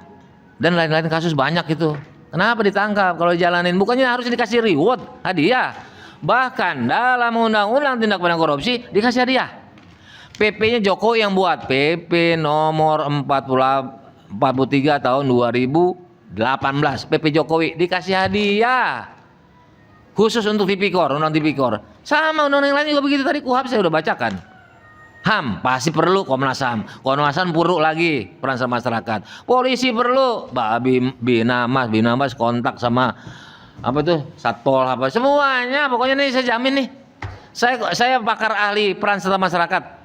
dan lain-lain kasus banyak itu. Kenapa ditangkap? Kalau dijalanin bukannya harus dikasih reward, hadiah. Bahkan dalam undang-undang tindak pidana korupsi dikasih hadiah. PP-nya Jokowi yang buat, PP nomor 43 tahun 2018. PP Jokowi dikasih hadiah khusus untuk Tipikor, undang Tipikor. Sama undang-undang lain juga begitu, tadi KUHP saya udah bacakan. HAM pasti perlu Komnas HAM. Komnas HAM perlu lagi peran sama masyarakat. Polisi perlu, Binamas kontak sama apa tuh Satpol apa semuanya. Pokoknya nih saya jamin nih. Saya pakar ahli peran serta masyarakat.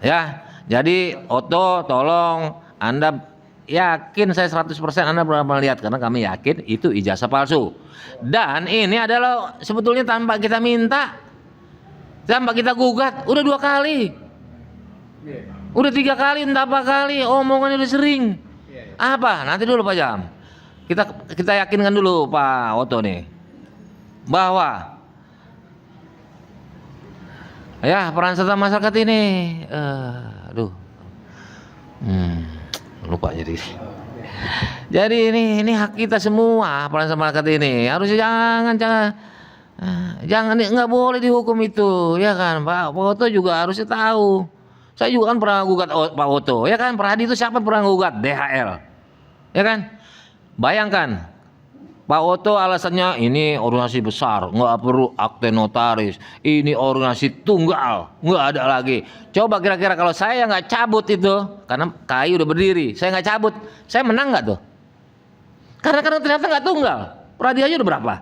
Ya, jadi Oto tolong Anda yakin saya 100% Anda belum melihat karena kami yakin itu ijazah palsu. Dan ini adalah sebetulnya tanpa kita minta, tanpa kita gugat, udah 2 kali. Udah 3 kali, entah apa kali, omongannya udah sering. Apa? Nanti dulu Pak Jam. Kita yakinkan dulu Pak Oto nih bahwa ya peran serta masyarakat ini, lupa jadi. Jadi ini hak kita semua peran serta masyarakat ini. Harusnya jangan nggak boleh dihukum itu, ya kan Pak Oto juga harusnya tahu. Saya juga kan pernah gugat Pak Oto, ya kan Pradi itu siapa pernah gugat DHL, ya kan. Bayangkan. Pak Oto alasannya ini organisasi besar, nggak perlu akte notaris. Ini organisasi tunggal, nggak ada lagi. Coba kira-kira kalau saya nggak cabut itu, karena KAI udah berdiri, saya nggak cabut, saya menang nggak tuh? Karena ternyata nggak tunggal. Pradi aja udah berapa?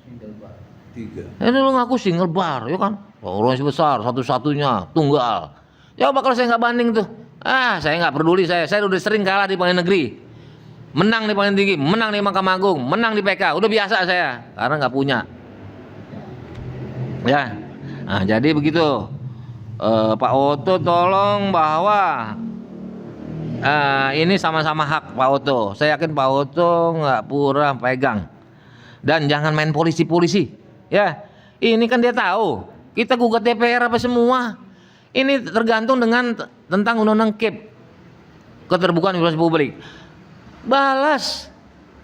Single bar. 3. Ini lu ngaku single bar, ya kan? Organisasi besar, satu-satunya tunggal. Coba kalau saya nggak banding tuh, saya nggak peduli, saya udah sering kalah di pengadilan negeri. Menang di paling tinggi, menang di Mahkamah Agung, menang di PK, udah biasa saya karena nggak punya. Ya, nah jadi begitu. Pak Oto tolong bahwa ini sama-sama hak Pak Oto. Saya yakin Pak Oto nggak pura pegang dan jangan main polisi-polisi. Ya, ini kan dia tahu kita gugat DPR apa semua. Ini tergantung dengan tentang undang-undang KIP, keterbukaan informasi publik. Balas,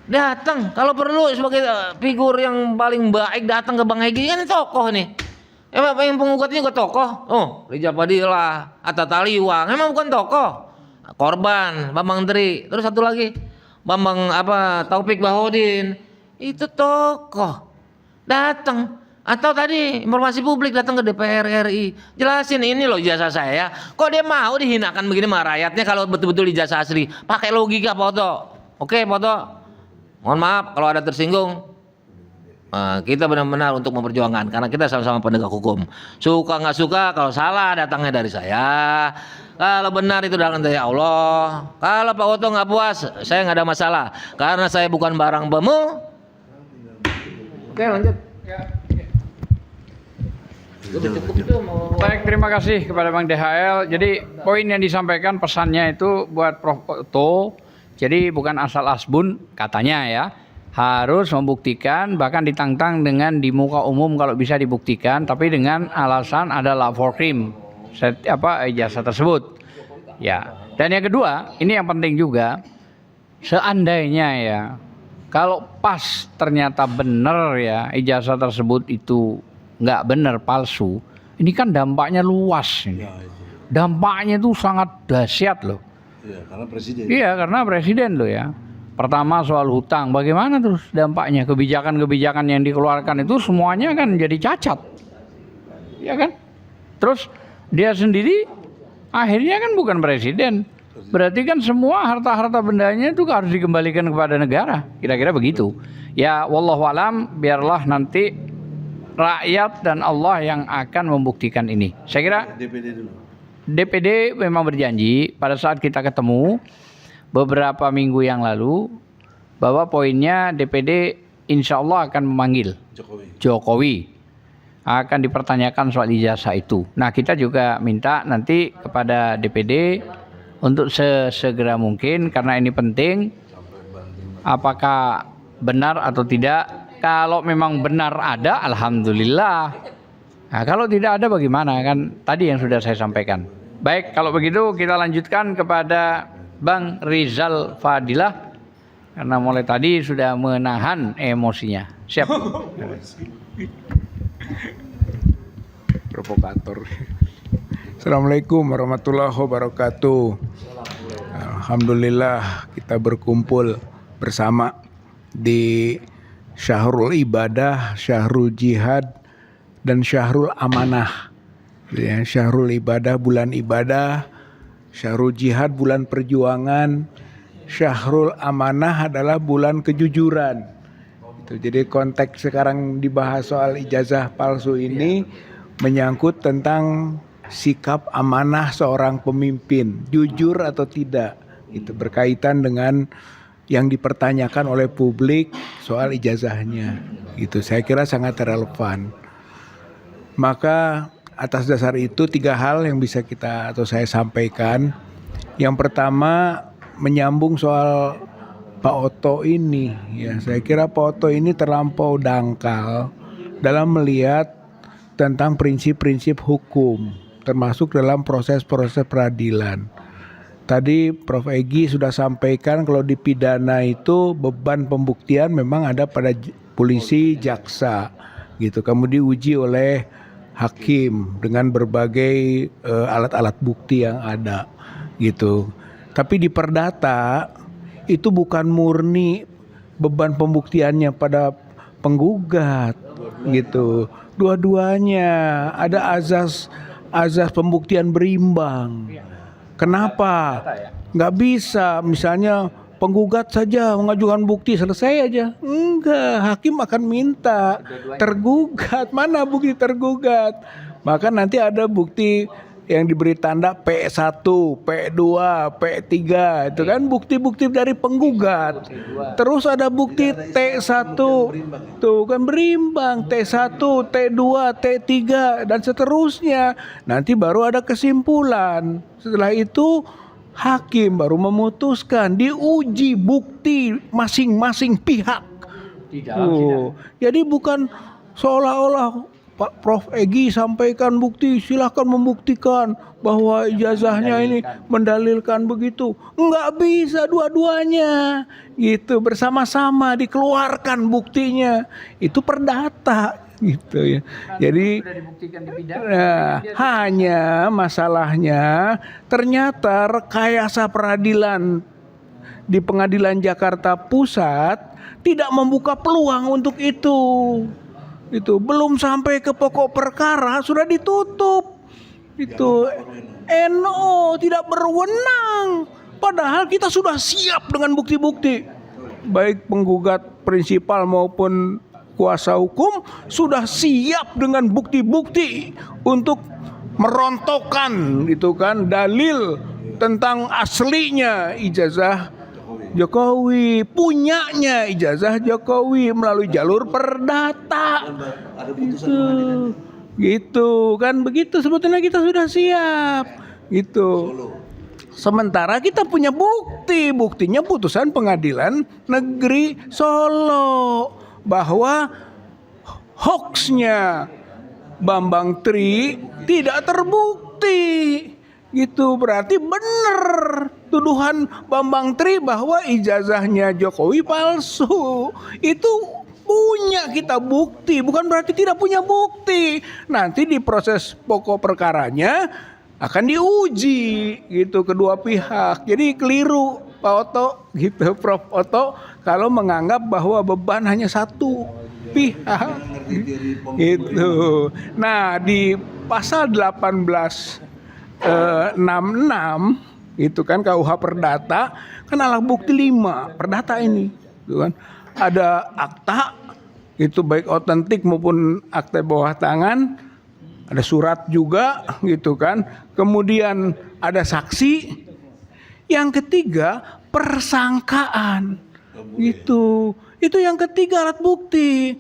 datang kalau perlu sebagai figur yang paling baik datang ke Bang Egy, ini tokoh nih, Emang yang penggugatnya juga tokoh? Oh, Rijal Fadilah, Atta Taliwang, emang bukan tokoh? Korban, Bambang Tri, terus satu lagi Bambang Taufik Bahodin, itu tokoh. Datang. Atau tadi informasi publik datang ke DPR RI, jelasin ini loh ijazah saya. Kok dia mau dihinakan begini sama rakyatnya kalau betul-betul ijazah asli? Pakai logika foto. Oke foto. Mohon maaf kalau ada tersinggung. Kita benar-benar untuk memperjuangkan karena kita sama-sama penegak hukum. Suka nggak suka kalau salah datangnya dari saya. Kalau benar itu datang dari Allah. Kalau Pak Oto nggak puas, saya nggak ada masalah karena saya bukan barang bemu. Oke lanjut. Baik, terima kasih kepada Bang DHL. Jadi poin yang disampaikan pesannya itu buat Prof. Oto. Jadi bukan asal asbun katanya ya. Harus membuktikan, bahkan ditantang dengan di muka umum kalau bisa dibuktikan, tapi dengan alasan ada lapor krim ijazah tersebut. Ya. Dan yang kedua, ini yang penting juga, seandainya ya, kalau pas ternyata benar ya ijazah tersebut itu nggak benar, palsu, ini kan dampaknya luas ini. Dampaknya itu sangat dahsyat loh. Iya, karena presiden. Iya, karena presiden loh ya. Pertama soal hutang, bagaimana terus dampaknya, kebijakan-kebijakan yang dikeluarkan itu semuanya kan jadi cacat, ya kan? Terus dia sendiri akhirnya kan bukan presiden, berarti kan semua harta-harta bendanya itu harus dikembalikan kepada negara, kira-kira begitu. Ya, wallahu alam, biarlah nanti rakyat dan Allah yang akan membuktikan ini. Saya kira DPD dulu. DPD memang berjanji pada saat kita ketemu beberapa minggu yang lalu bahwa poinnya DPD insya Allah akan memanggil Jokowi, akan dipertanyakan soal ijazah itu. Nah kita juga minta nanti kepada DPD untuk sesegera mungkin karena ini penting, apakah benar atau tidak. Kalau memang benar ada, alhamdulillah. Nah, kalau tidak ada bagaimana, kan tadi yang sudah saya sampaikan. Baik, kalau begitu kita lanjutkan kepada Bang Rizal Fadilah karena mulai tadi sudah menahan emosinya. Siap. Provokator. Assalamualaikum warahmatullahi wabarakatuh. Alhamdulillah kita berkumpul bersama di Syahrul Ibadah, Syahrul Jihad, dan Syahrul Amanah. Ya, Syahrul Ibadah bulan ibadah, Syahrul Jihad bulan perjuangan, Syahrul Amanah adalah bulan kejujuran. Jadi konteks sekarang dibahas soal ijazah palsu ini menyangkut tentang sikap amanah seorang pemimpin, jujur atau tidak. Itu berkaitan dengan yang dipertanyakan oleh publik soal ijazahnya. Itu saya kira sangat relevan. Maka atas dasar itu 3 hal yang bisa kita atau saya sampaikan. Yang pertama menyambung soal Pak Oto ini. Ya, saya kira Pak Oto ini terlampau dangkal dalam melihat tentang prinsip-prinsip hukum, termasuk dalam proses-proses peradilan. Tadi Prof. Egy sudah sampaikan kalau di pidana itu beban pembuktian memang ada pada polisi, jaksa, gitu. Kemudian diuji oleh hakim dengan berbagai alat-alat bukti yang ada, gitu. Tapi di perdata itu bukan murni beban pembuktiannya pada penggugat, gitu. Dua-duanya ada azas pembuktian berimbang. Kenapa? Nggak bisa misalnya penggugat saja mengajukan bukti selesai aja. Enggak, hakim akan minta tergugat. Mana bukti tergugat? Maka nanti ada bukti yang diberi tanda P1, P2, P3. Itu kan bukti-bukti dari penggugat. Terus ada bukti T1. Tuh kan berimbang. T1, T2, T3 dan seterusnya. Nanti baru ada kesimpulan. Setelah itu hakim baru memutuskan, diuji bukti masing-masing pihak. Jadi bukan seolah-olah Pak Prof. Egy sampaikan bukti, silahkan membuktikan bahwa ijazahnya ini mendalilkan begitu. Enggak bisa dua-duanya, gitu, bersama-sama dikeluarkan buktinya. Itu perdata, gitu ya. Jadi Sudah dibuktikan di pidana. nah, hanya masalahnya ternyata rekayasa peradilan di Pengadilan Jakarta Pusat tidak membuka peluang untuk itu. Itu belum sampai ke pokok perkara sudah ditutup. Itu NO tidak berwenang. Padahal kita sudah siap dengan bukti-bukti. Baik penggugat prinsipal maupun kuasa hukum sudah siap dengan bukti-bukti untuk merontokkan itu kan dalil tentang aslinya ijazah Jokowi, punyanya ijazah Jokowi melalui jalur perdata. Ada putusan Gitu. Gitu kan, begitu sebetulnya kita sudah siap. Gitu. Sementara kita punya bukti, buktinya putusan Pengadilan Negeri Solo bahwa hoaxnya Bambang Tri tidak terbukti. Gitu, berarti benar tuduhan Bambang Tri bahwa ijazahnya Jokowi palsu. Itu punya kita bukti, bukan berarti tidak punya bukti. Nanti di proses pokok perkaranya akan diuji gitu kedua pihak. Jadi keliru Pak Oto gitu, Prof Oto kalau menganggap bahwa beban hanya satu pihak. Gitu. Nah, di pasal 1866 itu kan KUH Perdata kan alat bukti 5 perdata ini gitu kan. Ada akta itu baik otentik maupun akta bawah tangan, ada surat juga gitu kan. Kemudian ada saksi. Yang ketiga persangkaan gitu. Itu yang ketiga alat bukti.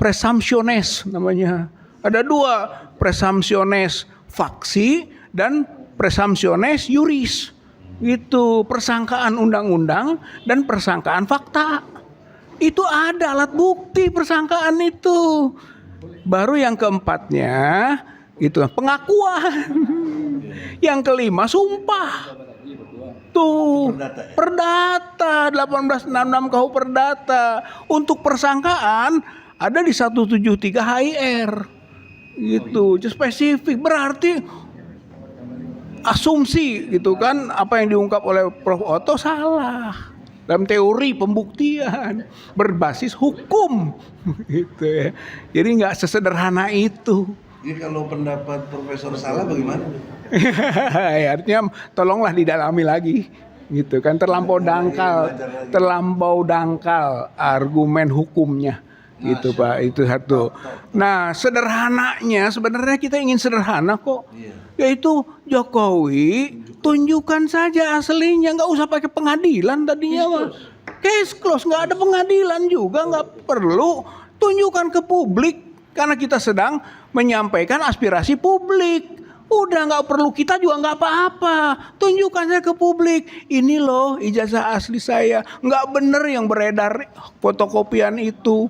Presumptiones namanya. Ada 2, presumptiones faksi dan presumptiones juris. Gitu, persangkaan undang-undang dan persangkaan fakta. Itu ada alat bukti persangkaan itu. Baru yang keempatnya itu pengakuan. Yang kelima sumpah. Tuh, perdata 1866 KUH Perdata. Untuk persangkaan ada di 173 HIR. Gitu, spesifik berarti asumsi gitu kan, apa yang diungkap oleh Prof Oto salah dalam teori pembuktian berbasis hukum gitu ya. Jadi nggak sesederhana itu. Jadi kalau pendapat Profesor salah bagaimana? Ya, artinya tolonglah didalami lagi gitu kan, terlampau dangkal argumen hukumnya gitu Pak, itu satu. Nah, sederhananya sebenarnya kita ingin sederhana kok. Yaitu Jokowi tunjukkan saja aslinya, nggak usah pakai pengadilan tadinya mah. Case close, nggak ada pengadilan juga, nggak perlu tunjukkan ke publik karena kita sedang menyampaikan aspirasi publik. Udah nggak perlu, kita juga nggak apa-apa. Tunjukkan saja ke publik, ini loh ijazah asli saya, nggak bener yang beredar fotokopian itu.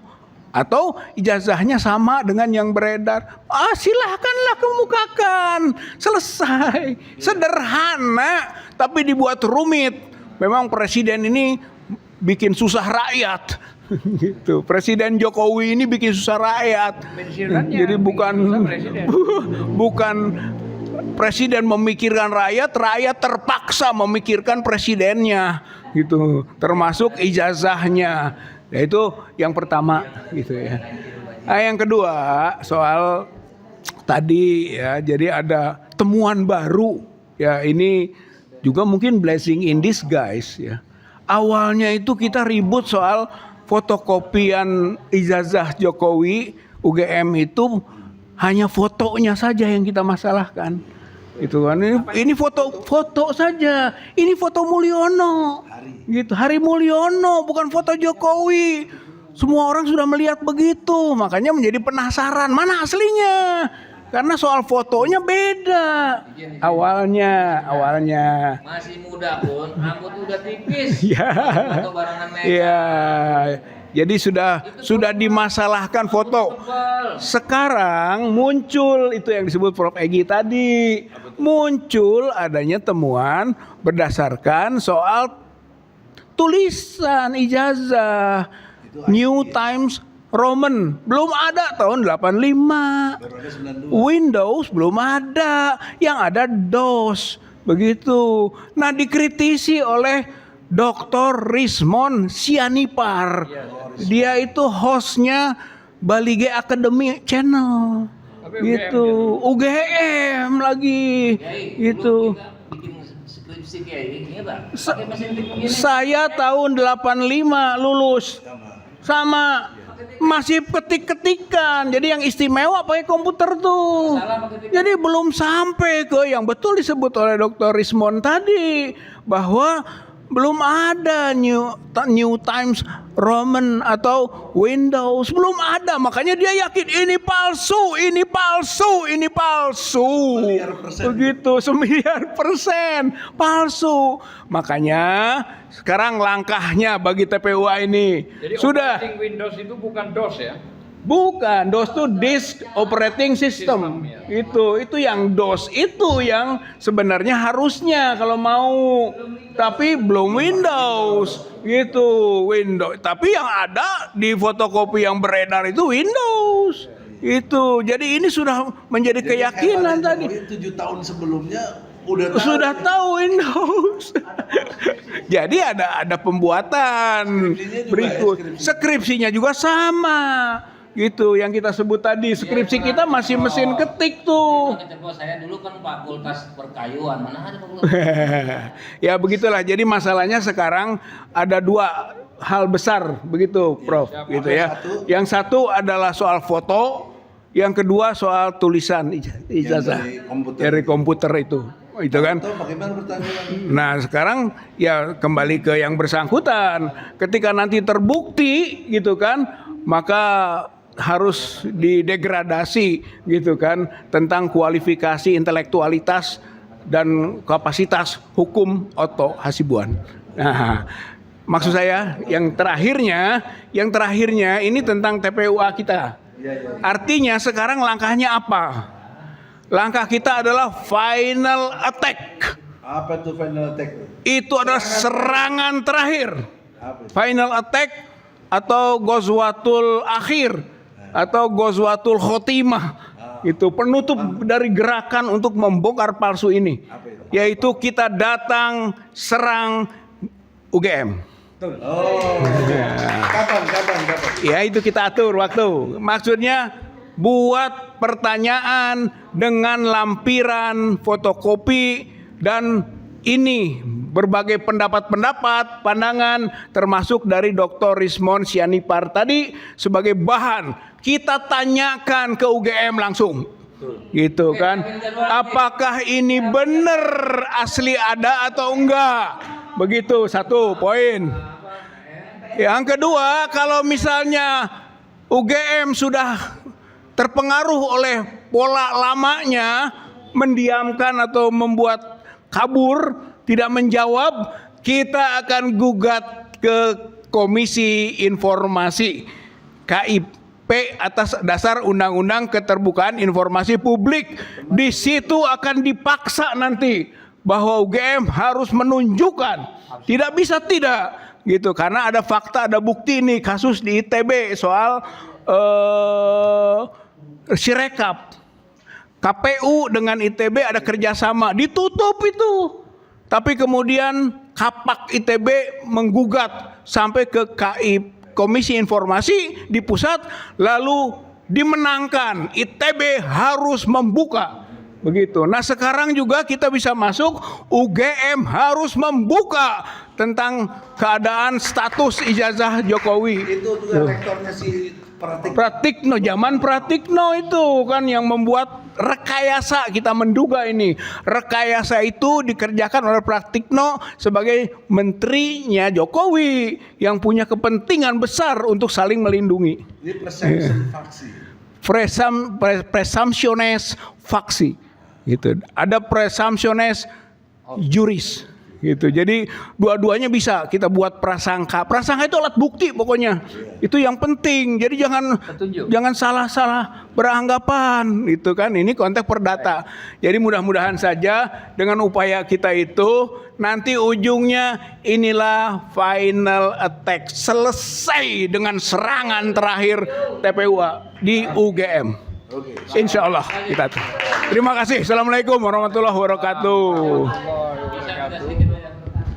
Atau ijazahnya sama dengan yang beredar. Silahkanlah kemukakan. Selesai. Sederhana tapi dibuat rumit. Memang presiden ini bikin susah rakyat. Gitu. Presiden Jokowi ini bikin susah rakyat. Jadi bukan presiden memikirkan rakyat, rakyat terpaksa memikirkan presidennya. Gitu. Termasuk ijazahnya. Ya itu yang pertama gitu ya. Nah, yang kedua soal tadi ya, jadi ada temuan baru ya, ini juga mungkin blessing in disguise ya. Awalnya itu kita ribut soal fotokopian ijazah Jokowi UGM itu hanya fotonya saja yang kita masalahkan. Itu kan ini foto saja. Ini foto Mulyono. Gitu, Hari Mulyono bukan foto Jokowi. Semua orang sudah melihat begitu, makanya menjadi penasaran mana aslinya. Karena soal fotonya beda. Awalnya Masih muda pun rambut udah tipis. ya. Foto barengan mereka. Ya. Jadi sudah dimasalahkan foto. Sekarang muncul itu yang disebut Prof Egy tadi. Muncul adanya temuan berdasarkan soal tulisan ijazah. New Times Roman belum ada tahun 85. Windows belum ada, yang ada DOS. Begitu. Nah, dikritisi oleh Dr. Rismond Sianipar. Dia itu hostnya Balige Academy Channel. Gitu. UGM lagi. Gitu. Saya tahun 85 lulus. Sama. Masih ketik-ketikan. Jadi yang istimewa pakai komputer tuh. Jadi belum sampai ke yang betul disebut oleh Dr. Rismond tadi, bahwa belum ada New Times Roman atau Windows, belum ada. Makanya dia yakin ini palsu, ini palsu, ini palsu. Begitu, 9% palsu. Makanya sekarang langkahnya bagi TPUA ini Jadi sudah operating Windows itu bukan DOS ya? bukan, DOS itu Disk Operating System. Itu yang DOS itu yang sebenarnya harusnya kalau mau, tapi belum Windows. Gitu, Windows. Tapi yang ada di fotokopi yang beredar itu Windows. Itu. Jadi ini sudah menjadi keyakinan tadi. 7 tahun sebelumnya Sudah tahu Windows. Jadi ada pembuatan berikut. Skripsinya juga sama. Gitu yang kita sebut tadi. Skripsi kita masih mesin ketik tuh. Saya dulu kan fakultas perkayuan, mana ada fakultas. Ya begitulah. Jadi masalahnya sekarang ada dua hal besar begitu, Prof. Gitu ya. Yang satu adalah soal foto, yang kedua soal tulisan ijazah dari komputer itu kan. Nah sekarang ya kembali ke yang bersangkutan. Ketika nanti terbukti gitu kan, maka harus didegradasi gitu kan tentang kualifikasi intelektualitas dan kapasitas hukum Otto Hasibuan. Nah, maksud saya yang terakhirnya ini tentang TPUA kita. Artinya sekarang langkahnya apa? Langkah kita adalah final attack. Apa itu final attack? Itu adalah serangan terakhir. Final attack atau Ghazwatul Akhir atau Ghazwatul Khotimah. Itu penutup dari gerakan untuk membongkar palsu ini. Yaitu kita datang serang UGM. Kapan? Ya itu kita atur waktu. Maksudnya buat pertanyaan dengan lampiran fotokopi dan ini berbagai pendapat-pendapat, pandangan termasuk dari Dr. Rismond Sianipar tadi sebagai bahan kita tanyakan ke UGM langsung. Gitu kan. Apakah ini benar asli ada atau enggak? Begitu satu poin. Yang kedua, kalau misalnya UGM sudah terpengaruh oleh pola lamanya, mendiamkan atau membuat kabur, tidak menjawab, kita akan gugat ke Komisi Informasi KIP atas dasar Undang-Undang Keterbukaan Informasi Publik. Di situ akan dipaksa nanti bahwa UGM harus menunjukkan, tidak bisa tidak, gitu, karena ada fakta, ada bukti nih kasus di ITB soal Sirekap. KPU dengan ITB ada kerjasama, ditutup itu. Tapi kemudian Kapak ITB menggugat sampai ke Komisi Informasi di pusat, lalu dimenangkan. ITB harus membuka. Begitu. Nah sekarang juga kita bisa masuk, UGM harus membuka tentang keadaan status ijazah Jokowi. Itu juga rektornya si Pratikno, zaman Pratikno itu kan yang membuat rekayasa, kita menduga ini rekayasa itu dikerjakan oleh Pratikno sebagai menterinya Jokowi yang punya kepentingan besar untuk saling melindungi. Ini presumption faksi. Presumptiones faksi. Gitu. Ada presumptiones juris. gitu. Jadi dua-duanya bisa kita buat prasangka. Prasangka itu alat bukti pokoknya. Itu yang penting. Jadi jangan salah-salah beranggapan itu kan. Ini konteks perdata. Jadi mudah-mudahan saja dengan upaya kita itu nanti ujungnya inilah final attack, selesai dengan serangan terakhir TPUA di UGM. Insya Allah kita. Terima kasih. Assalamualaikum warahmatullahi wabarakatuh.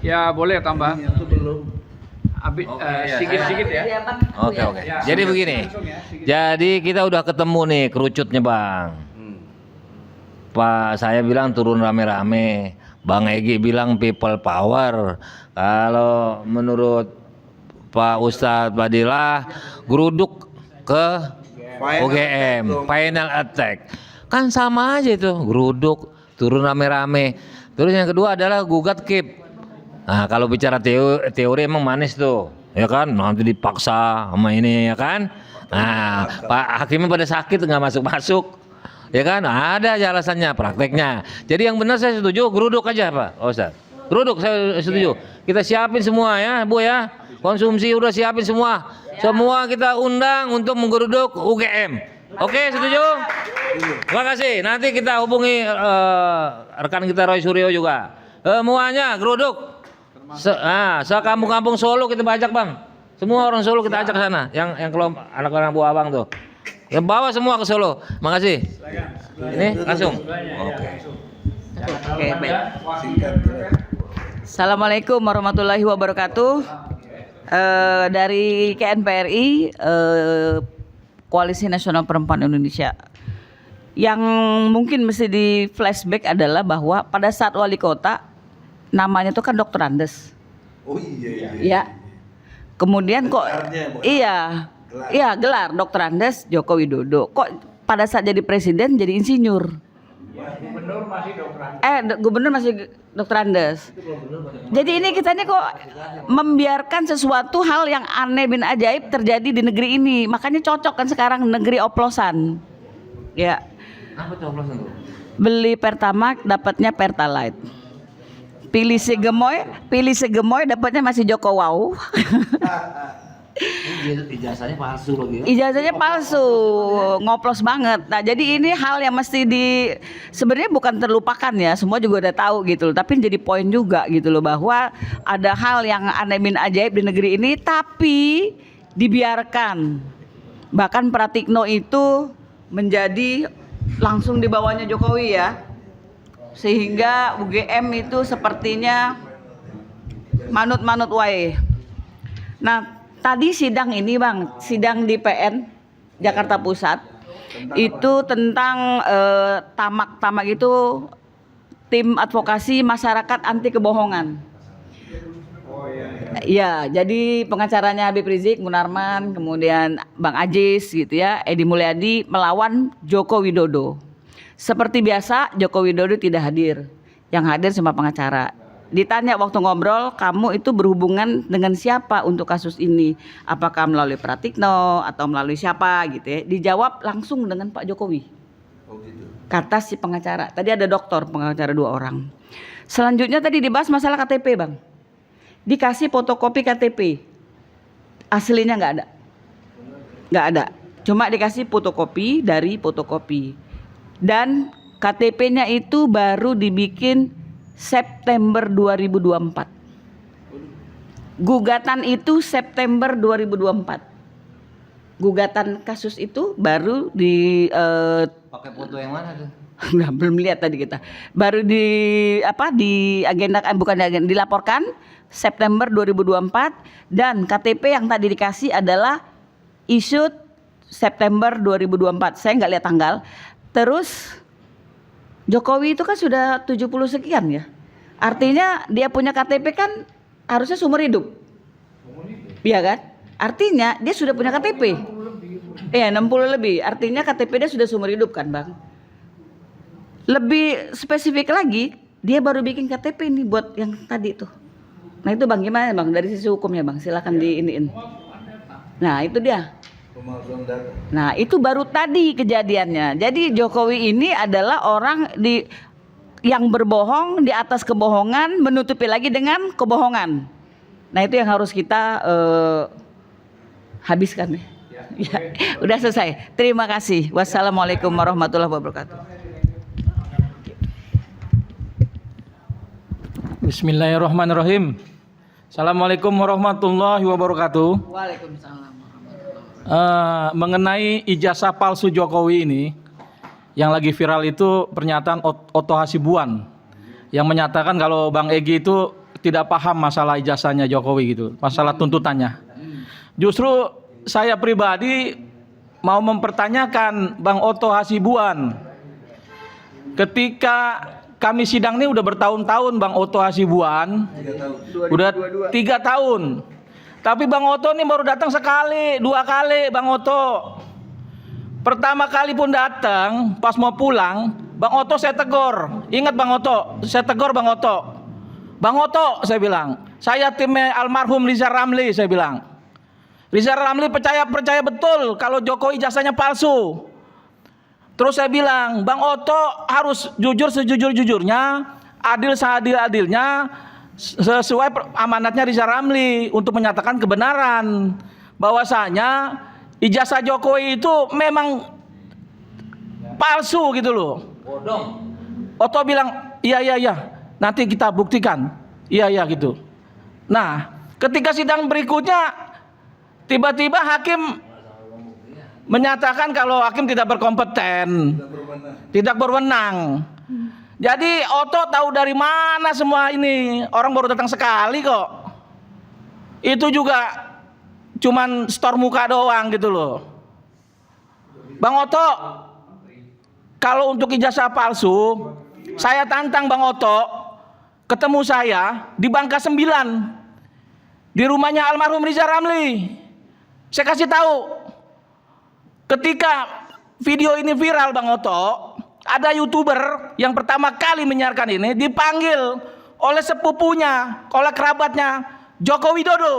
Ya boleh tambah. Sedikit-sedikit ya. Oke. Jadi begini. Jadi kita udah ketemu nih kerucutnya Bang. Pak saya bilang turun rame-rame. Bang Egy bilang people power. Kalau menurut Pak Ustadz Badilah geruduk ke UGM, final attack. Kan sama aja itu, geruduk, turun rame-rame. Terus yang kedua adalah gugat KIP. Nah, kalau bicara teori emang manis tuh, ya kan? Nanti dipaksa sama ini, ya kan? Nah, Pak Hakimnya pada sakit nggak masuk-masuk, ya kan? Ada aja alasannya, prakteknya. Jadi yang benar saya setuju, geruduk aja Pak Ustaz. Geruduk saya setuju. Kita siapin semua ya, Bu ya. Konsumsi udah siapin semua. Semua kita undang untuk menggeruduk UGM. Oke, setuju? Terima kasih. Nanti kita hubungi rekan kita Roy Suryo juga. Semuanya geruduk. Sekampung-kampung Solo kita bajak Bang. Semua orang Solo kita ajak ke sana. Yang kelompok anak-anak buah Abang tuh. Yang bawa semua ke Solo. Makasih. Ini langsung. Oke, baik. Assalamualaikum warahmatullahi wabarakatuh. Dari KNPRI, Koalisi Nasional Perempuan Indonesia. Yang mungkin mesti di flashback adalah bahwa pada saat wali kota namanya itu kan Dr. Andes. Oh iya. Ya. Kemudian kok gelar Dr. Andes Joko Widodo. Kok pada saat jadi presiden jadi insinyur? Gubernur masih Dr. Andes. Jadi ini kita ini kok membiarkan sesuatu hal yang aneh bin ajaib terjadi di negeri ini. Makanya cocok kan sekarang negeri oplosan. Ya. Apa tuh oplosan tuh? Beli Pertamax dapatnya Pertalite. Pilih segemoy dapatnya masih Joko Wow. Ijazahnya palsu lagi ya? Ijazahnya palsu, ngoplos banget. Nah jadi ini hal yang mesti sebenarnya bukan terlupakan ya, semua juga udah tahu gitu loh. Tapi jadi poin juga gitu loh bahwa ada hal yang aneh bin ajaib di negeri ini tapi dibiarkan. Bahkan Pratikno itu menjadi langsung di bawahnya Jokowi ya, sehingga UGM itu sepertinya manut-manut wae. Nah tadi sidang ini Bang, sidang di PN Jakarta Pusat itu tentang tamak itu tim advokasi masyarakat anti kebohongan. Ya, jadi pengacaranya Habib Rizik, Munarman, kemudian Bang Ajis gitu ya, Edi Mulyadi melawan Joko Widodo. Seperti biasa Joko Widodo tidak hadir, yang hadir cuma pengacara. Ditanya waktu ngobrol, kamu itu berhubungan dengan siapa untuk kasus ini? Apakah melalui Pratikno atau melalui siapa gitu ya? Dijawab langsung dengan Pak Jokowi. Kata si pengacara. Tadi ada pengacara 2 orang. Selanjutnya tadi dibahas masalah KTP Bang. Dikasih fotokopi KTP. Aslinya nggak ada. Cuma dikasih fotokopi dari fotokopi. Dan KTP-nya itu baru dibikin September 2024. Gugatan itu September 2024. Gugatan kasus itu baru Pakai foto yang mana tuh? Nah, belum lihat tadi kita. Baru dilaporkan September 2024 dan KTP yang tadi dikasih adalah issued September 2024. Saya nggak lihat tanggal. Terus Jokowi itu kan sudah 70 sekian ya. Artinya dia punya KTP kan harusnya seumur hidup. Iya kan? Artinya dia sudah punya KTP. Iya 60 lebih. Artinya KTP dia sudah seumur hidup kan Bang. Lebih spesifik lagi, dia baru bikin KTP ini buat yang tadi tuh. Nah itu Bang gimana Bang dari sisi hukumnya Bang? Silakan diiniin. Nah itu dia. Nah itu baru tadi kejadiannya. Jadi Jokowi ini adalah orang yang berbohong di atas kebohongan, menutupi lagi dengan kebohongan. Nah itu yang harus kita habiskan ya. Ya, udah selesai. Terima kasih. Wassalamualaikum warahmatullahi wabarakatuh. Bismillahirrahmanirrahim. Assalamualaikum warahmatullahi wabarakatuh. Waalaikumsalam. Mengenai ijazah palsu Jokowi ini, yang lagi viral itu pernyataan Otto Hasibuan yang menyatakan kalau Bang Egy itu tidak paham masalah ijazahnya Jokowi gitu, masalah tuntutannya. Justru saya pribadi mau mempertanyakan Bang Otto Hasibuan. Ketika kami sidang ini udah bertahun-tahun Bang Otto Hasibuan, udah 3 tahun. Tapi Bang Otto ini baru datang sekali, 2 kali Bang Otto. Pertama kali pun datang, pas mau pulang, Bang Otto saya tegur. Ingat Bang Otto, saya tegur Bang Otto. Bang Otto, saya bilang, saya timnya almarhum Rizal Ramli, saya bilang. Rizal Ramli percaya betul kalau Jokowi ijazahnya palsu. Terus saya bilang, Bang Otto harus jujur sejujur-jujurnya, adil seadil-adilnya, sesuai amanatnya Rizal Ramli untuk menyatakan kebenaran bahwasanya ijazah Jokowi itu memang palsu gitu loh. Bodong. Otto bilang, iya, nanti kita buktikan. Iya gitu. Nah, ketika sidang berikutnya, tiba-tiba hakim menyatakan kalau hakim tidak berkompeten, tidak berwenang. Jadi Otto tahu dari mana semua ini? Orang baru datang sekali kok. Itu juga cuman store muka doang gitu loh. Bang Otto, kalau untuk ijazah palsu, saya tantang Bang Otto ketemu saya di Bangka 9 di rumahnya almarhum Rizal Ramli. Saya kasih tahu, ketika video ini viral Bang Otto, ada YouTuber yang pertama kali menyiarkan ini dipanggil oleh sepupunya, oleh kerabatnya Joko Widodo.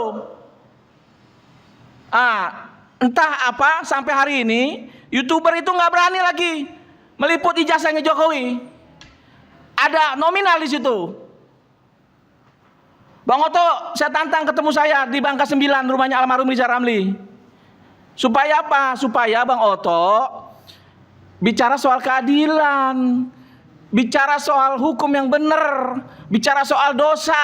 Entah apa sampai hari ini YouTuber itu nggak berani lagi meliput ijazahnya Jokowi. Ada nominal di situ. Bang Otto, saya tantang ketemu saya di Bangka 9 rumahnya almarhum Rizal Ramli. Supaya apa? Supaya Bang Otto bicara soal keadilan, bicara soal hukum yang benar, bicara soal dosa.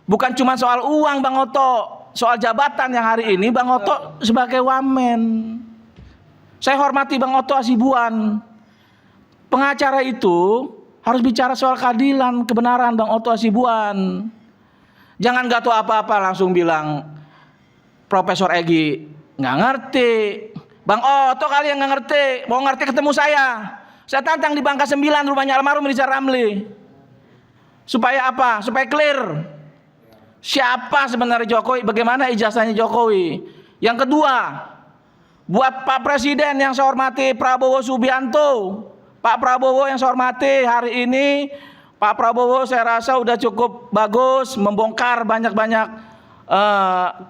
Bukan cuma soal uang Bang Otto, soal jabatan yang hari ini Bang Otto sebagai wamen. Saya hormati Bang Otto Hasibuan. Pengacara itu harus bicara soal keadilan, kebenaran Bang Otto Hasibuan. Jangan gak tahu apa-apa langsung bilang Profesor Egy nggak ngerti. Bang Otto kali yang nggak ngerti. Mau ngerti ketemu saya. Saya tantang di Bangka 9 rumahnya almarhum Rizal Ramli. Supaya apa? Supaya clear. Siapa sebenarnya Jokowi? Bagaimana ijazahnya Jokowi? Yang kedua, buat Pak Presiden yang saya hormati Prabowo Subianto. Pak Prabowo yang saya hormati, hari ini Pak Prabowo saya rasa udah cukup bagus membongkar banyak-banyak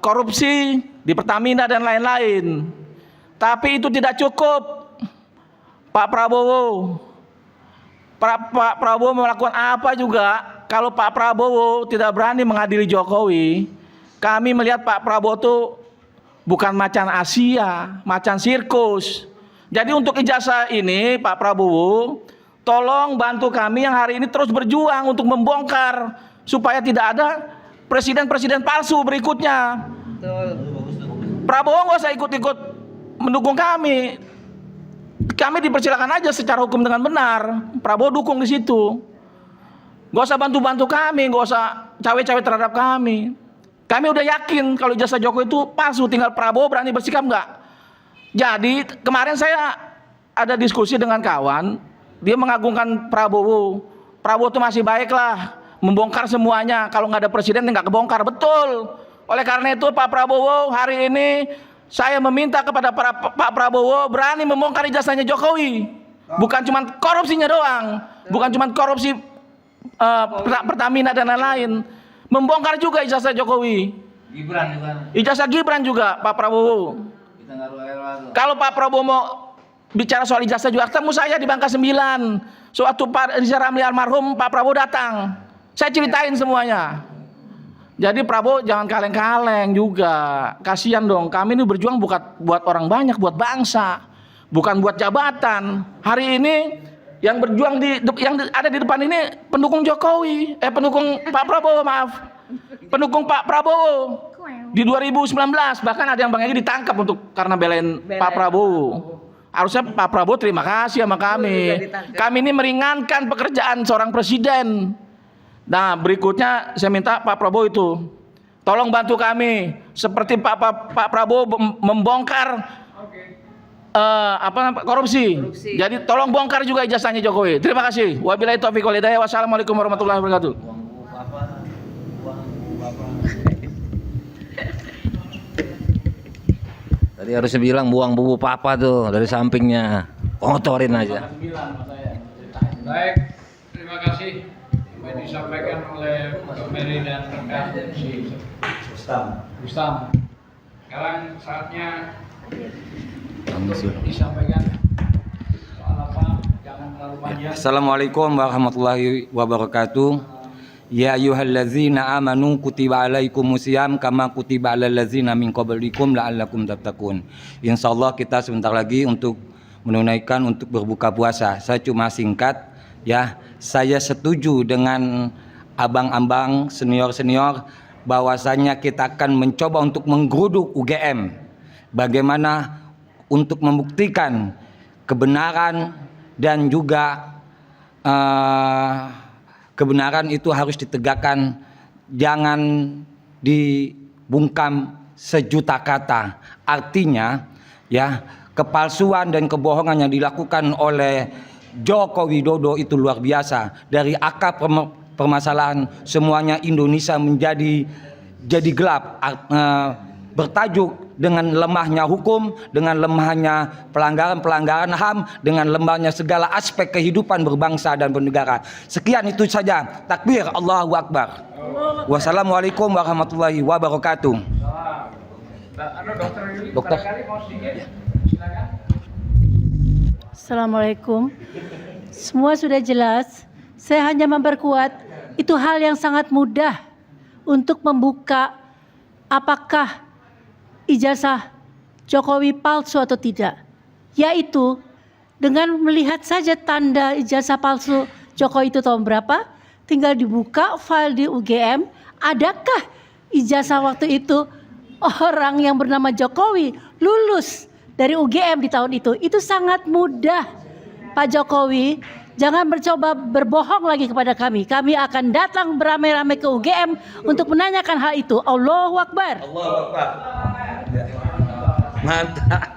korupsi di Pertamina dan lain-lain. Tapi itu tidak cukup. Pak Prabowo melakukan apa juga kalau Pak Prabowo tidak berani mengadili Jokowi. Kami melihat Pak Prabowo itu bukan macan Asia, macan sirkus. Jadi untuk ijazah ini Pak Prabowo, tolong bantu kami yang hari ini terus berjuang untuk membongkar supaya tidak ada presiden-presiden palsu berikutnya. Prabowo nggak usah ikut-ikut mendukung kami. Kami dipersilakan aja secara hukum dengan benar. Prabowo dukung di situ. Nggak usah bantu-bantu kami, nggak usah cawe-cawe terhadap kami. Kami udah yakin kalau ijazah Jokowi itu palsu, tinggal Prabowo berani bersikap nggak. Jadi kemarin saya ada diskusi dengan kawan, dia mengagungkan Prabowo. Prabowo itu masih baik lah, membongkar semuanya. Kalau nggak ada presiden nggak kebongkar, betul. Oleh karena itu Pak Prabowo hari ini saya meminta kepada Pak Prabowo berani membongkar ijazahnya Jokowi. Bukan cuma korupsinya doang, bukan cuma korupsi Pertamina dan lain-lain. Membongkar juga ijazah Jokowi. Gibran juga. Ijazah Gibran juga Pak Prabowo. Kalau Pak Prabowo mau bicara soal ijazah juga, ketemu saya di Bangka 9. Suatu Pak Riza Ramli almarhum, Pak Prabowo datang. Saya ceritain semuanya. Jadi Prabowo jangan kaleng-kaleng juga. Kasihan dong, kami ini berjuang bukan buat orang banyak, buat bangsa. Bukan buat jabatan. Hari ini yang berjuang yang ada di depan ini pendukung Jokowi, pendukung Pak Prabowo, maaf. Pendukung Pak Prabowo. Di 2019 bahkan ada yang Bang Egy ditangkap karena belain Pak Prabowo. Harusnya Pak Prabowo terima kasih sama kami. Kami ini meringankan pekerjaan seorang presiden. Nah, berikutnya saya minta Pak Prabowo itu tolong bantu kami seperti Pak Prabowo membongkar korupsi. Jadi tolong bongkar juga ijazahnya Jokowi. Terima kasih. Wabillahi taufiq wal hidayah. Wassalamualaikum warahmatullahi wabarakatuh. Tadi harusnya bilang buang bubu papa tuh dari sampingnya, kotorin aja. Baik, terima kasih yang disampaikan oleh Pak Meri dan rekan si Rustam. Sekarang saatnya untuk disampaikan soal apa, jangan terlalu panjang. Assalamualaikum warahmatullahi wabarakatuh. Ya ayyuhallazina amanu kutiba alaikumusiyam kama kutiba alal ladzina min qablikum la'allakum tattaqun. Insyaallah kita sebentar lagi untuk menunaikan untuk berbuka puasa. Saya cuma singkat ya, saya setuju dengan abang-abang senior-senior bahwasanya kita akan mencoba untuk menggeruduk UGM. Bagaimana untuk membuktikan kebenaran dan juga kebenaran itu harus ditegakkan, jangan dibungkam sejuta kata. Artinya ya, kepalsuan dan kebohongan yang dilakukan oleh Joko Widodo itu luar biasa. Dari akar permasalahan semuanya Indonesia menjadi gelap, bertajuk dengan lemahnya hukum, dengan lemahnya pelanggaran HAM, dengan lemahnya segala aspek kehidupan berbangsa dan bernegara. Sekian itu saja. Takbir, Allahu Akbar. Wassalamualaikum warahmatullahi wabarakatuh. Dokter. Assalamualaikum. Semua sudah jelas. Saya hanya memperkuat, itu hal yang sangat mudah untuk membuka apakah ijazah Jokowi palsu atau tidak, yaitu dengan melihat saja tanda ijazah palsu Jokowi itu tahun berapa, tinggal dibuka file di UGM, adakah ijazah waktu itu orang yang bernama Jokowi lulus dari UGM di tahun itu sangat mudah. Pak Jokowi, jangan mencoba berbohong lagi kepada kami. Kami akan datang beramai-ramai ke UGM untuk menanyakan hal itu. Allahu Akbar. Allahu Akbar. Mantap.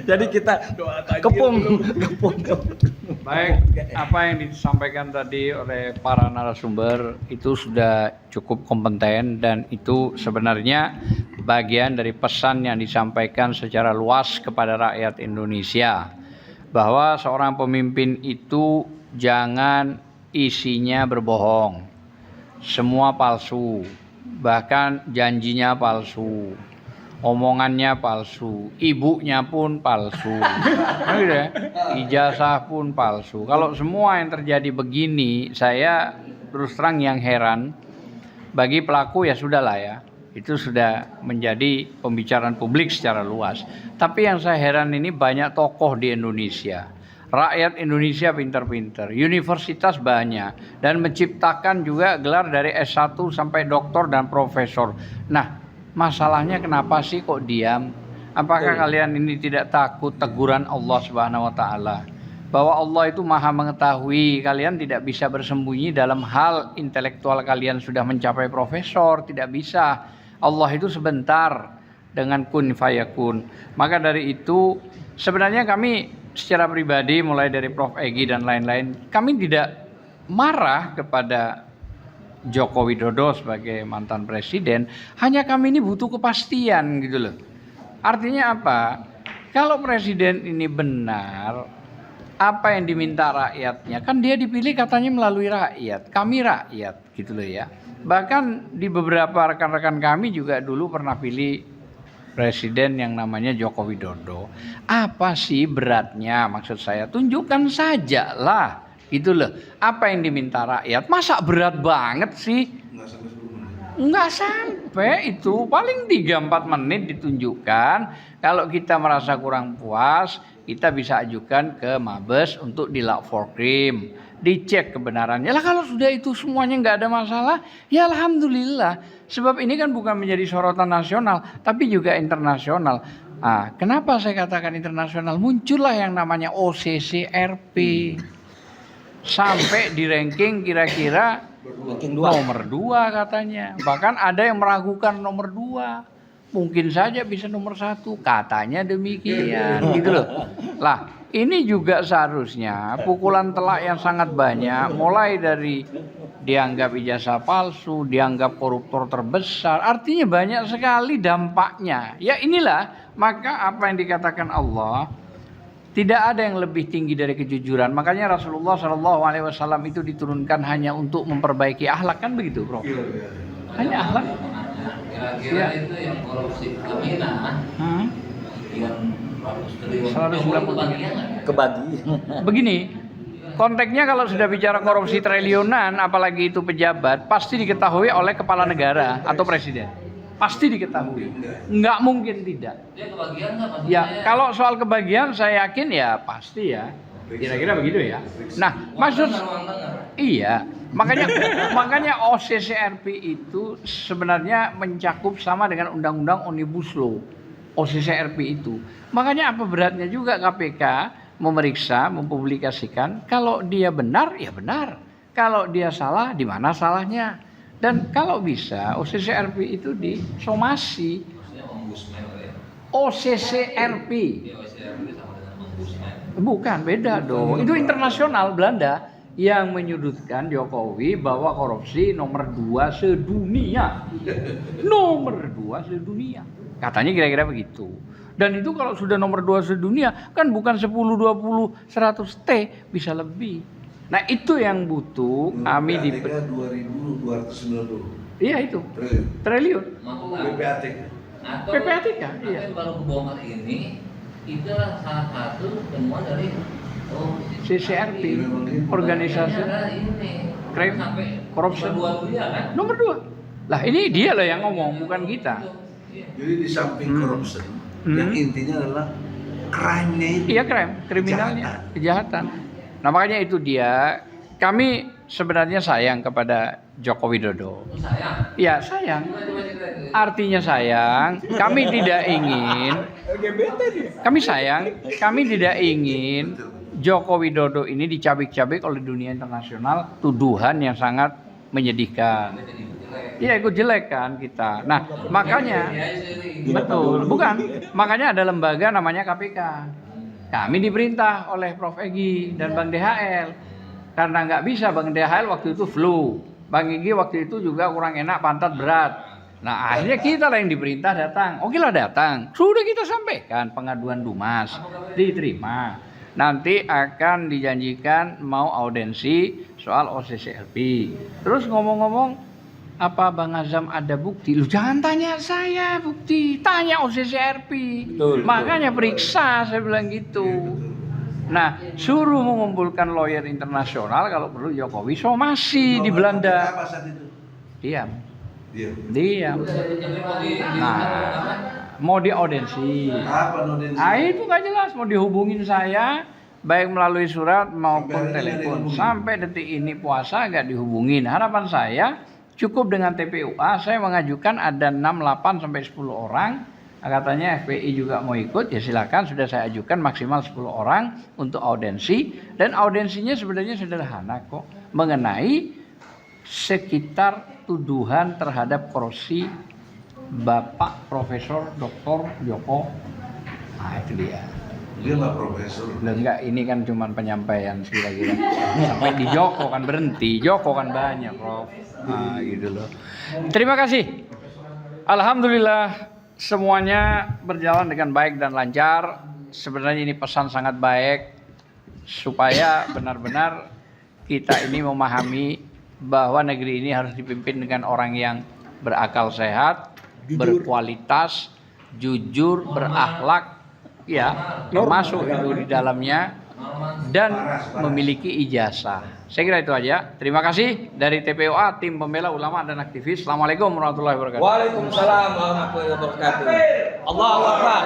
Jadi kita kepung. Baik, apa yang disampaikan tadi oleh para narasumber itu sudah cukup kompeten dan itu sebenarnya bagian dari pesan yang disampaikan secara luas kepada rakyat Indonesia, bahwa seorang pemimpin itu jangan isinya berbohong, semua palsu, bahkan janjinya palsu, omongannya palsu, ibunya pun palsu, ijazah pun palsu. Kalau semua yang terjadi begini, saya terus terang yang heran. Bagi pelaku ya sudahlah ya, itu sudah menjadi pembicaraan publik secara luas. Tapi yang saya heran ini banyak tokoh di Indonesia, rakyat Indonesia pintar-pintar, universitas banyak, dan menciptakan juga gelar dari S1 sampai doktor dan profesor. Nah, masalahnya kenapa sih kok diam? Apakah kalian ini tidak takut teguran Allah Subhanahu wa taala? Bahwa Allah itu Maha mengetahui, kalian tidak bisa bersembunyi dalam hal intelektual kalian sudah mencapai profesor, tidak bisa. Allah itu sebentar dengan kun fayakun. Maka dari itu sebenarnya kami secara pribadi mulai dari Prof. Egy dan lain-lain, kami tidak marah kepada Joko Widodo sebagai mantan presiden, hanya kami ini butuh kepastian gitu loh. Artinya apa? Kalau presiden ini benar, apa yang diminta rakyatnya, kan dia dipilih katanya melalui rakyat, kami rakyat gitu loh ya. Bahkan di beberapa rekan-rekan kami juga dulu pernah pilih presiden yang namanya Joko Widodo. Apa sih beratnya? Maksud saya tunjukkan saja lah, gitu loh. Apa yang diminta rakyat? Masa berat banget sih? Nggak sampai itu, paling 3-4 menit ditunjukkan. Kalau kita merasa kurang puas, kita bisa ajukan ke Mabes untuk dilapor-krim, dicek kebenarannya. Lah kalau sudah itu semuanya nggak ada masalah, ya alhamdulillah. Sebab ini kan bukan menjadi sorotan nasional, tapi juga internasional. Kenapa saya katakan internasional? Muncullah yang namanya OCCRP. Sampai di ranking kira-kira nomor 2 katanya. Bahkan ada yang meragukan nomor 2. Mungkin saja bisa nomor 1. Katanya demikian gitu loh. Lah ini juga seharusnya pukulan telak yang sangat banyak. Mulai dari dianggap ijazah palsu, dianggap koruptor terbesar. Artinya banyak sekali dampaknya. Ya inilah maka apa yang dikatakan Allah, tidak ada yang lebih tinggi dari kejujuran. Makanya Rasulullah SAW itu diturunkan hanya untuk memperbaiki akhlak, kan begitu, Bro? Hanya akhlak. Kira-kira itu yang korupsi Pertamina, yang 190 Kebagi. Begini, konteksnya kalau sudah bicara korupsi triliunan, apalagi itu pejabat, pasti diketahui oleh kepala negara atau presiden. Pasti diketahui. Nggak mungkin tidak. dia kebagian nggak maksudnya? Ya, kalau soal kebagian saya yakin ya pasti ya. Kira-kira begitu ya. Nah, maksud iya, makanya OCCRP itu sebenarnya mencakup sama dengan Undang-Undang Omnibus Law. OCCRP itu. Makanya apa beratnya juga KPK memeriksa, mempublikasikan kalau dia benar ya benar. Kalau dia salah di mana salahnya. Dan kalau bisa OCCRP itu disomasi. OCCRP. Bukan, beda dong. Itu internasional Belanda yang menyudutkan Jokowi bahwa korupsi nomor 2 sedunia. Nomor 2 sedunia. Katanya kira-kira begitu. Dan itu kalau sudah nomor 2 sedunia kan bukan 10, 20, 100 T, bisa lebih. Nah itu yang butuh kami di 2.290. Iya itu triliun. PPATK. Atau PPATK, iya. baru kebongkar ini itu salah satu temuan dari CCRP, organisasi crime corruption nomor 2. Lah ini dia loh yang ngomong, bukan kita. Jadi di samping corruption, yang intinya adalah crime-nya itu. Iya, crime, kriminalnya, kejahatan. Nah makanya itu dia, kami sebenarnya sayang kepada Joko Widodo. Iya sayang. Artinya sayang, kami tidak ingin, kami tidak ingin Joko Widodo ini dicabik-cabik oleh dunia internasional tuduhan yang sangat menyedihkan. Iya ikut jelek kan kita. Nah makanya, betul, bukan. Makanya ada lembaga namanya KPK. Kami diperintah oleh Prof. Egy dan Bang DHL. Karena nggak bisa, Bang DHL waktu itu flu. Bang Egy waktu itu juga kurang enak, pantat berat. Nah akhirnya kita lah yang diperintah datang. Oke lah datang. Sudah kita sampaikan pengaduan Dumas. Diterima. Nanti akan dijanjikan mau audensi soal OCCRP. Terus ngomong-ngomong, apa Bang Azam ada bukti? Lu jangan tanya saya bukti, tanya OCCRP. Makanya periksa, saya bilang gitu. Nah, suruh mengumpulkan lawyer internasional kalau perlu Jokowi somasi di Belanda. Apa saat itu? Diam. Diam. Nah, mau diaudensi. Apa audensi? Itu nggak jelas, mau dihubungin saya baik melalui surat maupun telepon. Sampai detik ini puasa nggak dihubungin. Harapan saya cukup dengan TPUA, saya mengajukan ada 6, 8 sampai 10 orang. Katanya FPI juga mau ikut, ya silakan. Sudah saya ajukan maksimal 10 orang untuk audensi. Dan audensinya sebenarnya sederhana kok, mengenai sekitar tuduhan terhadap korupsi Bapak Profesor Dr. Joko. Nah itu dia. Dia nggak profesor. Loh, enggak, ini kan cuma penyampaian kira-kira. Sampai di Joko kan berhenti, Joko kan banyak, Prof. Nah, gitu loh. Terima kasih. Alhamdulillah semuanya berjalan dengan baik dan lancar. Sebenarnya ini pesan sangat baik supaya benar-benar kita ini memahami bahwa negeri ini harus dipimpin dengan orang yang berakal sehat, berkualitas, jujur, berakhlak, ya, termasuk itu di dalamnya, dan memiliki ijazah. Saya kira itu aja. Terima kasih dari TPUA, tim pembela ulama dan aktivis. Assalamualaikum warahmatullahi wabarakatuh. Waalaikumsalam warahmatullahi wabarakatuh. Allahu Akbar.